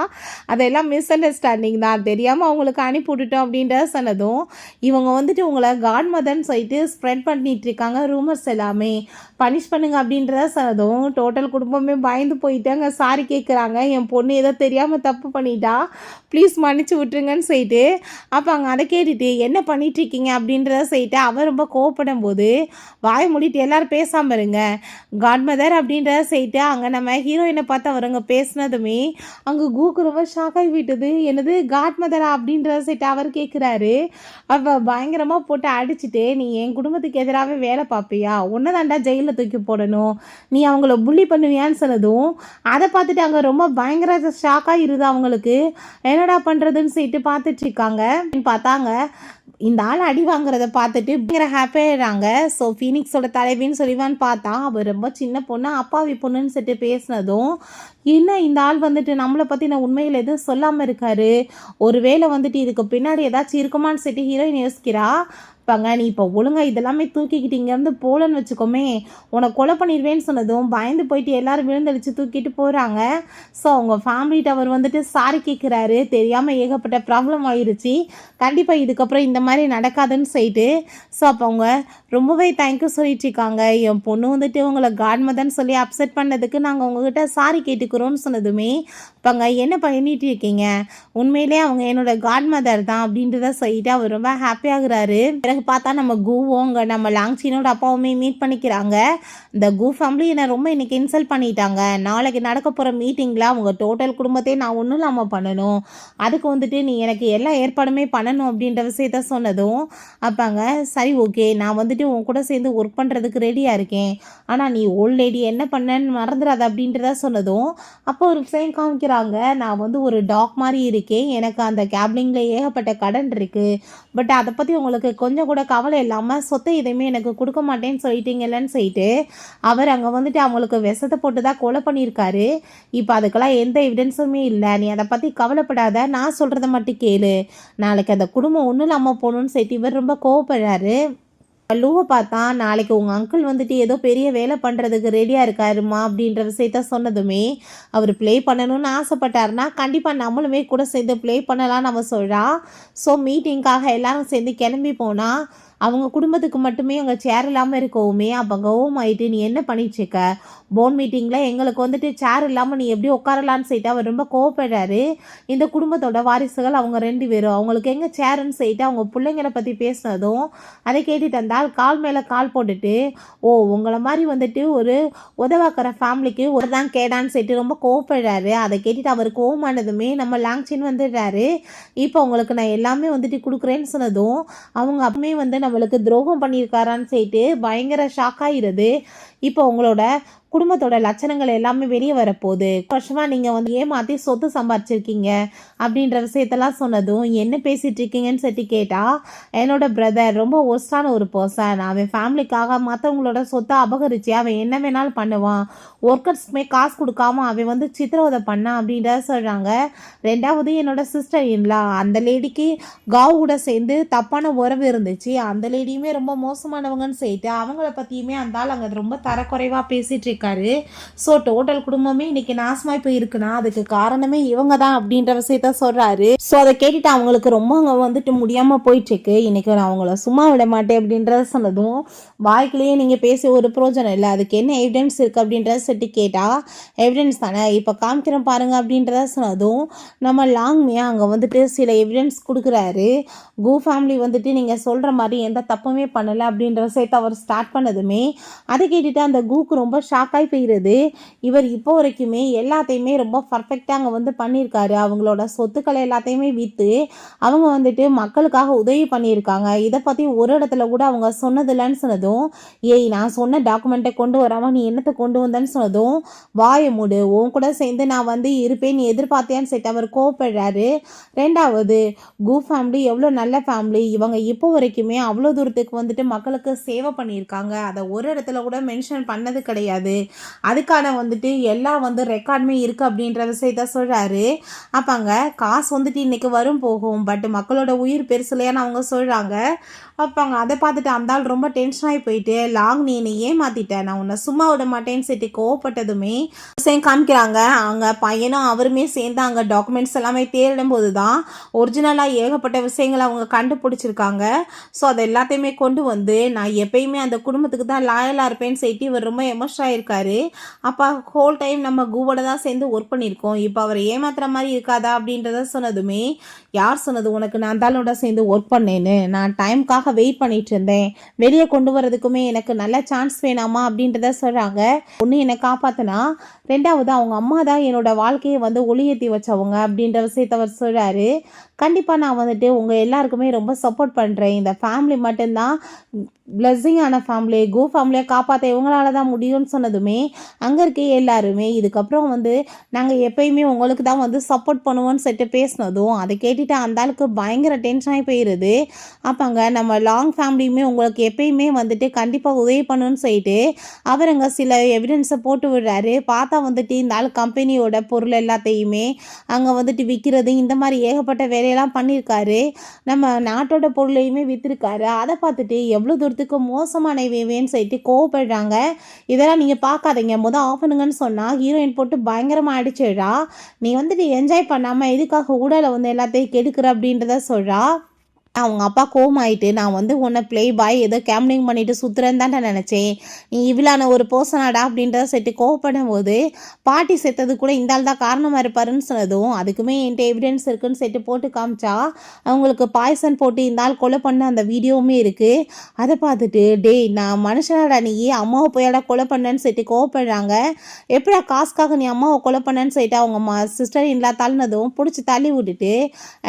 அதெல்லாம் மிஸ் அண்டர்ஸ்டாண்டிங் தான், தெரியாமல் அவங்களுக்கு அனுப்பி விட்டுட்டோம் அப்படின்றத சொன்னதும், இவங்க வந்துட்டு உங்களை காட் மதர்ன்னு சொல்லிட்டு ஸ்ப்ரெட் பண்ணிட்டு ரூமர்ஸ் எல்லாமே பனிஷ் பண்ணுங்க அப்படின்றத சொன்னதும் டோட்டல் குடும்பமே பயந்து போயிட்டாங்க. சாரி கேட்குறாங்க, என் பொண்ணு ஏதோ தெரியாமல் தப்பு பண்ணிட்டா, ப்ளீஸ் மன்னிச்சு விட்டுருங்கன்னு சொல்லிட்டு. அப்போ அங்கே அதை கேட்டுட்டு என்ன பண்ணிகிட்ருக்கீங்க அப்படின்றத சொல்லிட்டு அவர் ரொம்ப கோவப்படும் போது வாய் மூடிட்டு எல்லோரும் பேசாமல் இருங்க காட் மதர் அப்படின்றத சொல்லிட்டு அங்கே நம்ம ஹீரோயினை பார்த்து அவருங்க பேசினதுமே அங்கே கூக்கு ரொம்ப ஷாக்காகி விட்டது. என்னது காட் மதரா அப்படின்றத சொல்லிட்டு அவர் கேட்குறாரு. அவள் பயங்கரமாக போட்டு அடிச்சுட்டு, நீ என் குடும்பத்துக்கு எதிராகவே வேலை பார்ப்பியா, ஒன்று தாண்டா ஜெயிலில் தூக்கி போடணும், நீ அவங்கள புள்ளி பண்ணுவியான்னு சொன்னதும் அதை பார்த்துட்டு அங்கே ரொம்ப பயங்கர ஷாக்காக இருது. அவங்களுக்கு என்னடா பண்ணுறதுன்னு சொல்லிட்டு பார்த்துட்டு இருக்காங்க. பார்த்தாங்க இந்த ஆள் அடி வாங்குறத பார்த்துட்டு பயங்கர ஹாப்பியாகிறாங்க. ஸோ ஃபீனிக்ஸோட தலைவின்னு சொல்லிவான்னு பார்த்தா அவர் ரொம்ப சின்ன பொண்ணு, அப்பாவி பொண்ணுன்னு சொல்லிட்டு பேசினதும், என்ன இந்த ஆள் வந்துட்டு நம்மளை பற்றி நான் உண்மையில் எதுவும் சொல்லாமல் இருக்காரு, ஒருவேளை வந்துட்டு இதுக்கு பின்னாடி ஏதாச்சும் இருக்குமான்னு சொல்லிட்டு ஹீரோயின் யோசிக்கிறா. பாங்க நீ இப்போ ஒழுங்காக இதெல்லாமே தூக்கிக்கிட்டு இங்கேருந்து போலன்னு வச்சுக்கோமே, உனக்கு கொலை பண்ணிடுவேன்னு சொன்னதும் பயந்து போயிட்டு எல்லாரும் விழுந்தடிச்சு தூக்கிட்டு போகிறாங்க. ஸோ அவங்க ஃபேமிலிட்ட அவர் வந்துட்டு சாரி கேட்குறாரு, தெரியாமல் ஏகப்பட்ட ப்ராப்ளம் ஆயிடுச்சு, கண்டிப்பாக இதுக்கப்புறம் இந்த மாதிரி நடக்காதுன்னு சொல்லிட்டு. ஸோ அப்போ அவங்க ரொம்பவே தேங்க்யூ சொல்லிட்டு இருக்காங்க. என் பொண்ணு வந்துட்டு உங்களை காட் மதர்ன்னு சொல்லி அப்செட் பண்ணதுக்கு நாங்கள் உங்ககிட்ட சாரி கேட்டுக்கிறோன்னு சொன்னதுமே இப்போங்க என்ன பண்ணிட்டு இருக்கீங்க, உண்மையிலே அவங்க என்னோட காட் மதர் தான் அப்படின்றத சொல்லிட்டு அவர் ரொம்ப ஹாப்பியாகிறாரு. பிறகு பார்த்தா நம்ம கூவோங்க நம்ம லாங்சினோட அப்பாவுமே மீட் பண்ணிக்கிறாங்க. இந்த கூ ஃபேமிலி என்னை ரொம்ப இன்னைக்கு இன்சல்ட் பண்ணிட்டாங்க, நாளைக்கு நடக்க போகிற மீட்டிங்கில் அவங்க டோட்டல் குடும்பத்தையும் நான் ஒன்றும் இல்லாமல் பண்ணணும், அதுக்கு வந்துட்டு நீ எனக்கு எல்லா ஏற்பாடுமே பண்ணணும் அப்படின்ற விஷயத்த சொன்னதும் அப்பாங்க சரி ஓகே, நான் வந்துட்டு உன் கூட சேர்ந்து ஒர்க் பண்ணுறதுக்கு ரெடியாக இருக்கேன், ஆனால் நீ ஓல்ட் லேடி என்ன பண்ணேன்னு மறந்துடாத அப்படின்றத சொன்னதும் அப்போ ஒரு விஷயம் காமிக்கிறாங்க. நான் வந்து ஒரு டாக் மாதிரி இருக்கேன், எனக்கு அந்த கேப்லிங்கில் ஏகப்பட்ட கடன் இருக்குது, பட் அதை பற்றி உங்களுக்கு கொஞ்சம் கூட கவலை இல்லாமல் சொத்தை எதையுமே எனக்கு கொடுக்க மாட்டேன்னு சொல்லிட்டீங்கல்லன்னு சொல்லிட்டு அவர் அங்கே வந்துட்டு அவங்களுக்கு விஷத்தை போட்டு தான் கொலை பண்ணியிருக்காரு. இப்போ அதுக்கெல்லாம் எந்த எவிடன்ஸுமே இல்லை, நீ அதை பற்றி கவலைப்படாத, நான் சொல்கிறத மட்டும் கேளு, நாளைக்கு அந்த குடும்பம் ஒன்றும் இல்லாமல் போகணுன்னு சொல்லிட்டு இவர் ரொம்ப கோவப்படுறாரு. லூவை பார்த்தா நாளைக்கு உங்கள் அங்கிள் வந்துட்டு ஏதோ பெரிய வேலை பண்ணுறதுக்கு ரெடியாக இருக்காருமா அப்படின்ற விஷயத்த சொன்னதுமே அவர் ப்ளே பண்ணணும்னு ஆசைப்பட்டாருன்னா கண்டிப்பாக நம்மளுமே கூட சேர்ந்து ப்ளே பண்ணலாம்னு நம்ம சொல்கிறா. ஸோ மீட்டிங்காக எல்லாரும் சேர்ந்து கிளம்பி போனால் அவங்க குடும்பத்துக்கு மட்டுமே அங்கே சேர் இல்லாமல் இருக்கவுமே அப்போ கோவம் ஆகிட்டு நீ என்ன பண்ணிட்டுருக்க, போன் மீட்டிங்கில் எங்களுக்கு வந்துட்டு சேர் இல்லாமல் நீ எப்படி உட்காரலான்னு சொல்லிட்டு அவர் ரொம்ப கோவப்படுறாரு. இந்த குடும்பத்தோட வாரிசுகள் அவங்க 2 பேரும், அவங்களுக்கு எங்கே சேருன்னு சொல்லிட்டு அவங்க பிள்ளைங்களை பற்றி பேசினதும் அதை கேட்டுட்டு இருந்தால் கால் மேலே கால் போட்டுட்டு, ஓ உங்களை மாதிரி வந்துட்டு ஒரு உதவாக்கிற ஃபேமிலிக்கு ஒரு தான் கேடான்னு சொல்லிட்டு ரொம்ப கோவப்படுறாரு. அதை கேட்டுட்டு அவர் கோவமானதுமே நம்ம லாங்சின் வந்துடுறாரு. இப்போ உங்களுக்கு நான் எல்லாமே வந்துட்டு கொடுக்குறேன்னு சொன்னதும் அவங்க அப்பவுமே வந்து நம்மளுக்கு துரோகம் பண்ணியிருக்காரான்னு சொல்லிட்டு பயங்கர ஷாக் ஆகிடுது. இப்போ உங்களோட குடும்பத்தோட லட்சணங்கள் எல்லாமே வெளியே வரப்போகுது, வருஷமாக நீங்கள் வந்து ஏமாற்றி சொத்து சம்பாரிச்சிருக்கீங்க அப்படின்ற விஷயத்தெல்லாம் சொன்னதும் என்ன பேசிகிட்டு இருக்கீங்கன்னு சொல்லி கேட்டால் என்னோட பிரதர் ரொம்ப ஒஸ்டான ஒரு பர்சன், அவன் ஃபேமிலிக்காக மற்றவங்களோட சொத்தை அபகரித்து அவன் என்ன வேணாலும் பண்ணுவான், ஒர்க்கர்ஸ்மே காசு கொடுக்காம அவன் வந்து சித்திரவதை பண்ணான் அப்படின்றத சொல்கிறாங்க. 2வது என்னோட சிஸ்டர் இன்லா, அந்த லேடிக்கு காவு கூட சேர்ந்து தப்பான உறவு இருந்துச்சு, அந்த லேடியுமே ரொம்ப மோசமானவங்கன்னு சொல்லிட்டு அவங்கள பற்றியுமே அந்த ஆள் அங்கே ரொம்ப தரக்குறைவாக பேசிகிட்டு இருக்காரு. ஸோ டோட்டல் குடும்பமே இன்னைக்கு நாசமாய் போய் இருக்குன்னா அதுக்கு காரணமே இவங்க தான் அப்படின்ற விஷயத்த சொல்கிறாரு. ஸோ அதை கேட்டுட்டு அவங்களுக்கு ரொம்ப அங்கே வந்துட்டு முடியாமல் போயிட்டுருக்கு. இன்னைக்கு நான் அவங்கள சும்மா விட மாட்டேன் அப்படின்றத சொன்னதும், வாய்க்குள்ளேயே நீங்கள் பேசி ஒரு பிரோஜனம் இல்லை, அதுக்கு என்ன எவிடன்ஸ் இருக்குது அப்படின்றத சொல்லி கேட்டால், எவிடன்ஸ் தானே இப்போ காமிக்கிறேன் பாருங்கள் அப்படின்றத சொன்னதும், நம்ம லாங்மியா அங்கே வந்துட்டு சில எவிடன்ஸ் கொடுக்குறாரு. கு ஃபேமிலி வந்துட்டு நீங்கள் சொல்கிற மாதிரி எந்த தப்புமே பண்ணலை அப்படின்ற விஷயத்தை அவர் ஸ்டார்ட் பண்ணதுமே அதை கேட்டுட்டு அந்த குக்கு ரொம்ப ஷாக்காகி போயிடுது. இவர் இப்போ வரைக்குமே எல்லாத்தையுமே ரொம்ப பர்ஃபெக்டாக அங்கே வந்து பண்ணியிருக்காரு. அவங்களோட சொத்துக்களை எல்லாத்தையுமே விற்று அவங்க வந்துட்டு மக்களுக்காக உதவி பண்ணியிருக்காங்க. இதை பற்றி ஒரு இடத்துல கூட அவங்க சொன்னதில்லைன்னு சொன்னதும், ஏய் நான் சொன்ன டாக்குமெண்ட்டை கொண்டு வராமல் நீ என்னத்தை கொண்டு வந்தேன்னு சொன்னதும், வாயை மூடு, உன் கூட சேர்ந்து நான் வந்து இருப்பேன்னு எதிர்பார்த்தேன்னு சொல்லிட்டு அவர் கோவப்படுறாரு. ரெண்டாவது, கு ஃபேமிலி எவ்வளோ நல்ல ஃபேமிலி, இவங்க இப்போ வரைக்குமே அவ்வளோ தூரத்துக்கு வந்துட்டு மக்களுக்கு சேவை பண்ணியிருக்காங்க. அதை ஒரு இடத்துல கூட மென்ஷன் பண்ணது கிடையாது. அதுக்கான வந்துட்டு எல்லாம் வந்து ரெக்கார்டுமே இருக்குது அப்படின்ற விஷயத்த சொல்கிறாரு. அப்பாங்க காசு வந்துட்டு இன்னைக்கு வரும் போகும், பட் மக்களோட உயிர் பெருசு இல்லையான்னு அவங்க சொல்கிறாங்க. அப்பாங்க அதை பார்த்துட்டு அந்த ஆள் ரொம்ப டென்ஷன் ஆகி போயிட்டு, லாங் நீ என்னை ஏமாத்திட்ட, நான் உன்னை சும்மா விட மாட்டேன்னு சொல்லிட்டு கோவப்பட்டதுமே காமிக்கிறாங்க. அங்கே பையனும் அவருமே சேர்ந்து அங்கே டாக்குமெண்ட்ஸ் எல்லாமே தேடும் போது தான் ஒரிஜினலாக ஏகப்பட்ட விஷயங்களை அவங்க கண்டுபிடிச்சிருக்காங்க. ஸோ அதை எல்லாத்தையுமே கொண்டு வந்து நான் எப்பயுமே அந்த குடும்பத்துக்கு தான் லாயலாக இருப்பேன்னு சொல்லிட்டு இவர் ரொம்ப எமோஷன் ஆகிருக்காரு. அப்போ ஹோல் டைம் நம்ம கூவோட தான் சேர்ந்து ஒர்க் பண்ணியிருக்கோம், இப்போ அவரை ஏமாத்துற மாதிரி இருக்காதா அப்படின்றத சொன்னதுமே, யார் சொன்னது உனக்கு நான் தானோட சேர்ந்து ஒர்க் பண்ணேன்னு, நான் டைமுக்காக வெயிட் பண்ணிட்டு இருந்தேன், வெளியே கொண்டு வரதுக்குமே எனக்கு நல்ல சான்ஸ் வேணாமா அப்படின்றத சொல்கிறாங்க. ஒன்று என்னை காப்பாற்றினா, ரெண்டாவது அவங்க அம்மா தான் என்னோட வாழ்க்கையை வந்து ஒளியேற்றி வச்சவங்க அப்படின்ற விஷயத்த அவர் சொல்கிறாரு. கண்டிப்பாக நான் வந்துட்டு உங்கள் எல்லாருக்குமே ரொம்ப சப்போர்ட் பண்ணுறேன். இந்த ஃபேமிலி மட்டும்தான் பிளஸ்ஸிங்கான ஃபேமிலி, கோ ஃபேமிலியை காப்பாற்ற இவங்களால தான் முடியும்னு சொன்னதுமே அங்கே இருக்க எல்லாருமே இதுக்கப்புறம் வந்து நாங்கள் எப்பயுமே உங்களுக்கு தான் வந்து சப்போர்ட் பண்ணுவோன்னு சொல்லிட்டு பேசினதும் அதை கேட்டுட்டு அந்த ஆளுக்கு பயங்கர டென்ஷனாகி போயிடுது. அப்போங்க நம்ம லாங் ஃபேமிலியுமே உங்களுக்கு எப்பயுமே வந்துட்டு கண்டிப்பாக உதவி பண்ணணும்னு சொல்லிட்டு அவர் அங்கே சில எவிடன்ஸை போட்டு விடுறாரு. பார்த்தா வந்துட்டு இந்த ஆள் கம்பெனியோட பொருள் எல்லாத்தையுமே அங்கே வந்துட்டு விற்கிறது, இந்த மாதிரி ஏகப்பட்ட வேலையெல்லாம் பண்ணியிருக்காரு. நம்ம நாட்டோட பொருளையுமே விற்றுருக்காரு. அதை பார்த்துட்டு எவ்வளோ தூரத்துக்கு மோசமான வேவேன்னு சொல்லிட்டு கோவப்படுறாங்க. இதெல்லாம் நீங்கள் பார்க்காதீங்க, ஆஃப் பண்ணுங்கன்னு சொன்னால் ஹீரோயின் போட்டு பயங்கரமாக அடிச்சிடுறா. நீ வந்துட்டு என்ஜாய் பண்ணாமல் எதுக்காக உடலை வந்து எல்லாத்தையும் கெடுக்கிற அப்படின்றத சொல்கிறா. அவங்க அப்பா கோவமாயிட்டு, நான் வந்து உன்னை ப்ளே பாய் ஏதோ கேம்லிங் பண்ணிட்டு சுற்றுறேன்னு தான் நான் நினச்சேன், நீ இவ்வளான ஒரு பர்சனாடா அப்படின்றத செட்டு கோவப்படும் போது, பாட்டி செத்தது கூட இந்த ஆள் தான் காரணமாக இருப்பாருன்னு சொன்னதும், அதுக்குமே என்கிட்ட எவிடன்ஸ் இருக்குன்னு செட்டு போட்டு காமிச்சா அவங்களுக்கு பாய்சன் போட்டு இந்த ஆள் கொலை பண்ண அந்த வீடியோவுமே இருக்குது. அதை பார்த்துட்டு, டேய் நான் மனுஷனாடா நீ, அம்மாவை போயாடா கொலை பண்ணேன்னு சொல்லிட்டு கோவப்படுறாங்க. எப்படா காசுக்காக நீ அம்மாவை கொலை பண்ணேன்னு சொல்லிட்டு அவங்க சிஸ்டர் இல்லா தள்ளினதும் பிடிச்சி தள்ளி விட்டுட்டு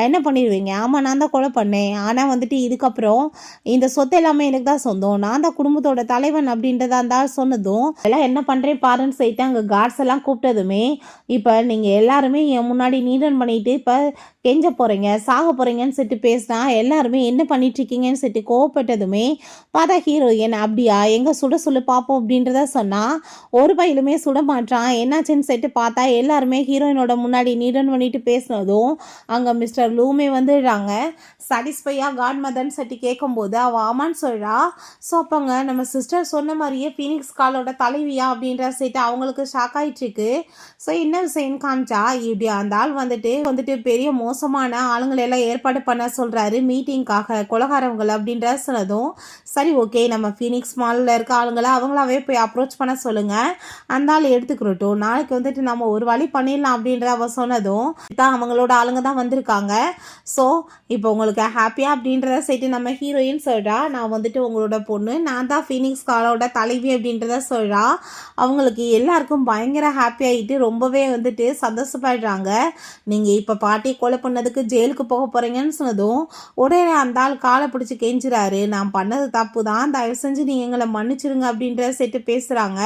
என்ன பண்ணிடுவீங்க, ஆமாம் நான் தான் கொலை பண்ணேன், ஆனால் வந்துட்டு இதுக்கப்புறம் இந்த சொத்து எல்லாமே எனக்கு தான் சொந்தம், நான் தான் குடும்பத்தோட தலைவன் அப்படின்றதா இருந்தால் சொன்னதும், எல்லாம் என்ன பண்ணுறேன் பாருன்னு சொல்லிட்டு அங்கே கார்ட்ஸ் எல்லாம் கூப்பிட்டதுமே, இப்போ நீங்கள் எல்லாருமே என் முன்னாடி நீடன் பண்ணிட்டு இப்போ கெஞ்ச போகிறீங்க, சாக போகிறீங்கன்னு சொல்லிட்டு பேசினா எல்லாருமே என்ன பண்ணிட்டுருக்கீங்கன்னு சொல்லிட்டு கோவப்பட்டதுமே பார்த்தா ஹீரோயின் அப்படியா எங்கே சுட சொல்லு பார்ப்போம் அப்படின்றத சொன்னால் ஒரு பையிலுமே சுட மாட்டான். என்னாச்சுன்னு சொல்லிட்டு பார்த்தா எல்லாருமே ஹீரோயினோட முன்னாடி நீடன் பண்ணிட்டு பேசினதும் அங்கே மிஸ்டர் லூமே வந்துடுறாங்க. சாட்டிஸ்ஃபையாக காட் மதர்ன்னு சொல்லிட்டு கேட்கும்போது அவள் ஆமான்னு சொல்கிறா. ஸோ அப்போங்க நம்ம சிஸ்டர் சொன்ன மாதிரியே ஃபீனிக்ஸ் காலோட தலைவியா அப்படின்ற சொல்லிட்டு அவங்களுக்கு ஷாக் ஆகிட்டுருக்கு. ஸோ என்ன விஷயம்னு காமிச்சா இப்படி அந்த ஆள் வந்துட்டு பெரிய மோசமான ஆளுங்களெல்லாம் ஏற்பாடு பண்ண சொல்கிறாரு மீட்டிங்காக கொலகாரவங்களை அப்படின்ற சொன்னதும், சரி ஓகே நம்ம ஃபீனிக்ஸ் மாலில் இருக்க ஆளுங்களை அவங்களாவே போய் அப்ரோச் பண்ண சொல்லுங்கள், அந்த ஆள் எடுத்துக்கிறட்டும், நாளைக்கு வந்துட்டு நம்ம ஒரு வழி பண்ணிடலாம் அப்படின்ற அவ சொன்னதும் தான் அவங்களோட ஆளுங்க தான் வந்திருக்காங்க. ஸோ இப்போ உங்களுக்கு ஹாப்பியாக அப்படின்றத சேர்த்து நம்ம ஹீரோயின் சொல்கிறா, நான் வந்துட்டு உங்களோட பொண்ணு, நான் தான் ஃபீனிக்ஸ் காலோட தலைவி அப்படின்றத சொல்கிறா. அவங்களுக்கு எல்லாருக்கும் பயங்கர ஹாப்பி ஆகிட்டு ரொம்பவே வந்துட்டு சந்தோஷப்படுறாங்க. நீங்கள் இப்போ பாட்டியை கொலை பண்ணதுக்கு ஜெயிலுக்கு போக போகிறீங்கன்னு சொன்னதும் உடனே அந்த ஆள் காலை பிடிச்சி கெஞ்சுறாரு, நான் பண்ணது தப்பு தான், தயவு செஞ்சு நீங்கள் எங்களை மன்னிச்சிருங்க அப்படின்ற சேர்த்து பேசுகிறாங்க.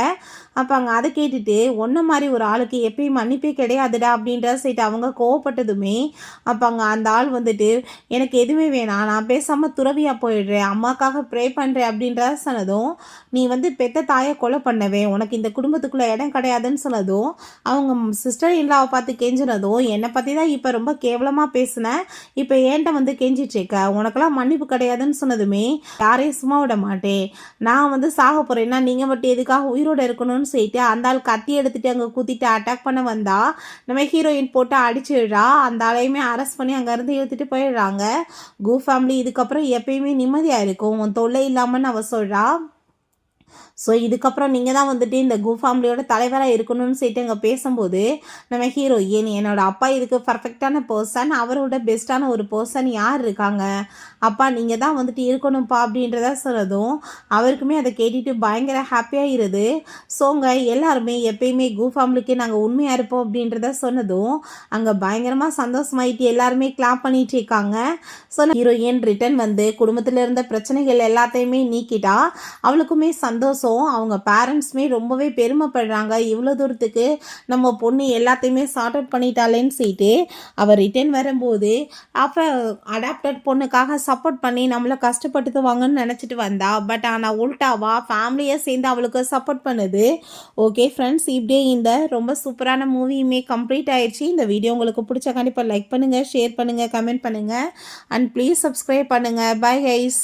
அப்போ அங்கே அதை கேட்டுட்டு ஒன்றை மாதிரி ஒரு ஆளுக்கு எப்பயும் மன்னிப்பே கிடையாதுடா அப்படின்ற சைட்டு அவங்க கோவப்பட்டதுமே அப்போ அங்கே அந்த ஆள் வந்துட்டு எனக்கு எதுவுமே வேணாம், நான் பேசாமல் துறவியாக போயிடுறேன், அம்மாக்காக ப்ரே பண்ணுறேன் அப்படின்றத சொன்னதும் நீ வந்து பெத்த தாயை கொலை பண்ணவே உனக்கு இந்த குடும்பத்துக்குள்ளே இடம் கிடையாதுன்னு சொன்னதும் அவங்க சிஸ்டர் இல்லாவை பார்த்து கெஞ்சினதும் என்னை பற்றி தான் இப்போ ரொம்ப கேவலமாக பேசினேன், இப்போ ஏன்ட்ட வந்து கெஞ்சிட்ருக்க, உனக்கெல்லாம் மன்னிப்பு கிடையாதுன்னு சொன்னதுமே யாரையும் சும்மா விட மாட்டேன், நான் வந்து சாக போகிறேன்னா நீங்கள் மட்டும் எதுக்காக உயிரோடு இருக்கணும்னு சொல்லிட்டு அந்த ஆள் கத்தி எடுத்துகிட்டு அங்கே குத்திட்டு அட்டாக் பண்ண வந்தா நம்ம ஹீரோயின் போட்டு அடிச்சிடுறா. அந்த ஆளையுமே அரெஸ்ட் பண்ணி அங்கேருந்து இழுத்துட்டு போயிடுறாங்க. கு ஃபேமிலி இதுக்கப்புறம் எப்பயுமே நிம்மதியாக இருக்கும், உன் தொல்லை இல்லாமன்னு அவ சொல்கிறா. ஸோ இதுக்கப்புறம் நீங்கள் தான் வந்துட்டு இந்த கு ஃபேமிலியோட தலைவராக இருக்கணும்னு சொல்லிட்டு அங்கே பேசும்போது நம்ம ஹீரோயின் என்னோட அப்பா இதுக்கு பர்ஃபெக்டான பர்சன், அவரோட பெஸ்ட்டான ஒரு பர்சன் யார் இருக்காங்க, அப்பா நீங்கள் தான் வந்துட்டு இருக்கணும்ப்பா அப்படின்றத சொன்னதும் அவருக்குமே அதை கேட்டுட்டு பயங்கர ஹாப்பியாக இருது. ஸோங்க எல்லாருமே எப்பயுமே கு ஃபேமிலிக்கு நாங்கள் உண்மையாக இருப்போம் அப்படின்றத சொன்னதும் அங்கே பயங்கரமாக சந்தோஷமாயிட்டு எல்லாருமே கிளாப் பண்ணிட்டு இருக்காங்க. ஸோ ஹீரோயின் ரிட்டன் வந்து குடும்பத்தில் இருந்த பிரச்சனைகள் எல்லாத்தையுமே நீக்கிட்டா, அவளுக்குமே சந்தோஷம். அவங்க பேரண்ட்ஸுமே ரொம்பவே பெருமைப்படுறாங்க, இவ்வளோ தூரத்துக்கு நம்ம பொண்ணு எல்லாத்தையுமே சார்ட் அவுட் பண்ணிட்டாலேன்னு சொல்லிட்டு. அவள் ரிட்டன் வரும்போது அப்போ அடாப்டட் பொண்ணுக்காக சப்போர்ட் பண்ணி நம்மளை கஷ்டப்படுத்துவாங்கன்னு நினச்சிட்டு வந்தா. பட் ஆனால் உல்ட்டாவா ஃபேமிலியை சேர்ந்து அவளுக்கு சப்போர்ட் பண்ணுது. ஓகே ஃப்ரெண்ட்ஸ், இப்படியே இந்த ரொம்ப சூப்பரான மூவியுமே கம்ப்ளீட் ஆயிடுச்சு. இந்த வீடியோ உங்களுக்கு பிடிச்ச கண்டிப்பாக லைக் பண்ணுங்கள், ஷேர் பண்ணுங்கள், கமெண்ட் பண்ணுங்கள் அண்ட் ப்ளீஸ் சப்ஸ்கிரைப் பண்ணுங்கள். Bye guys.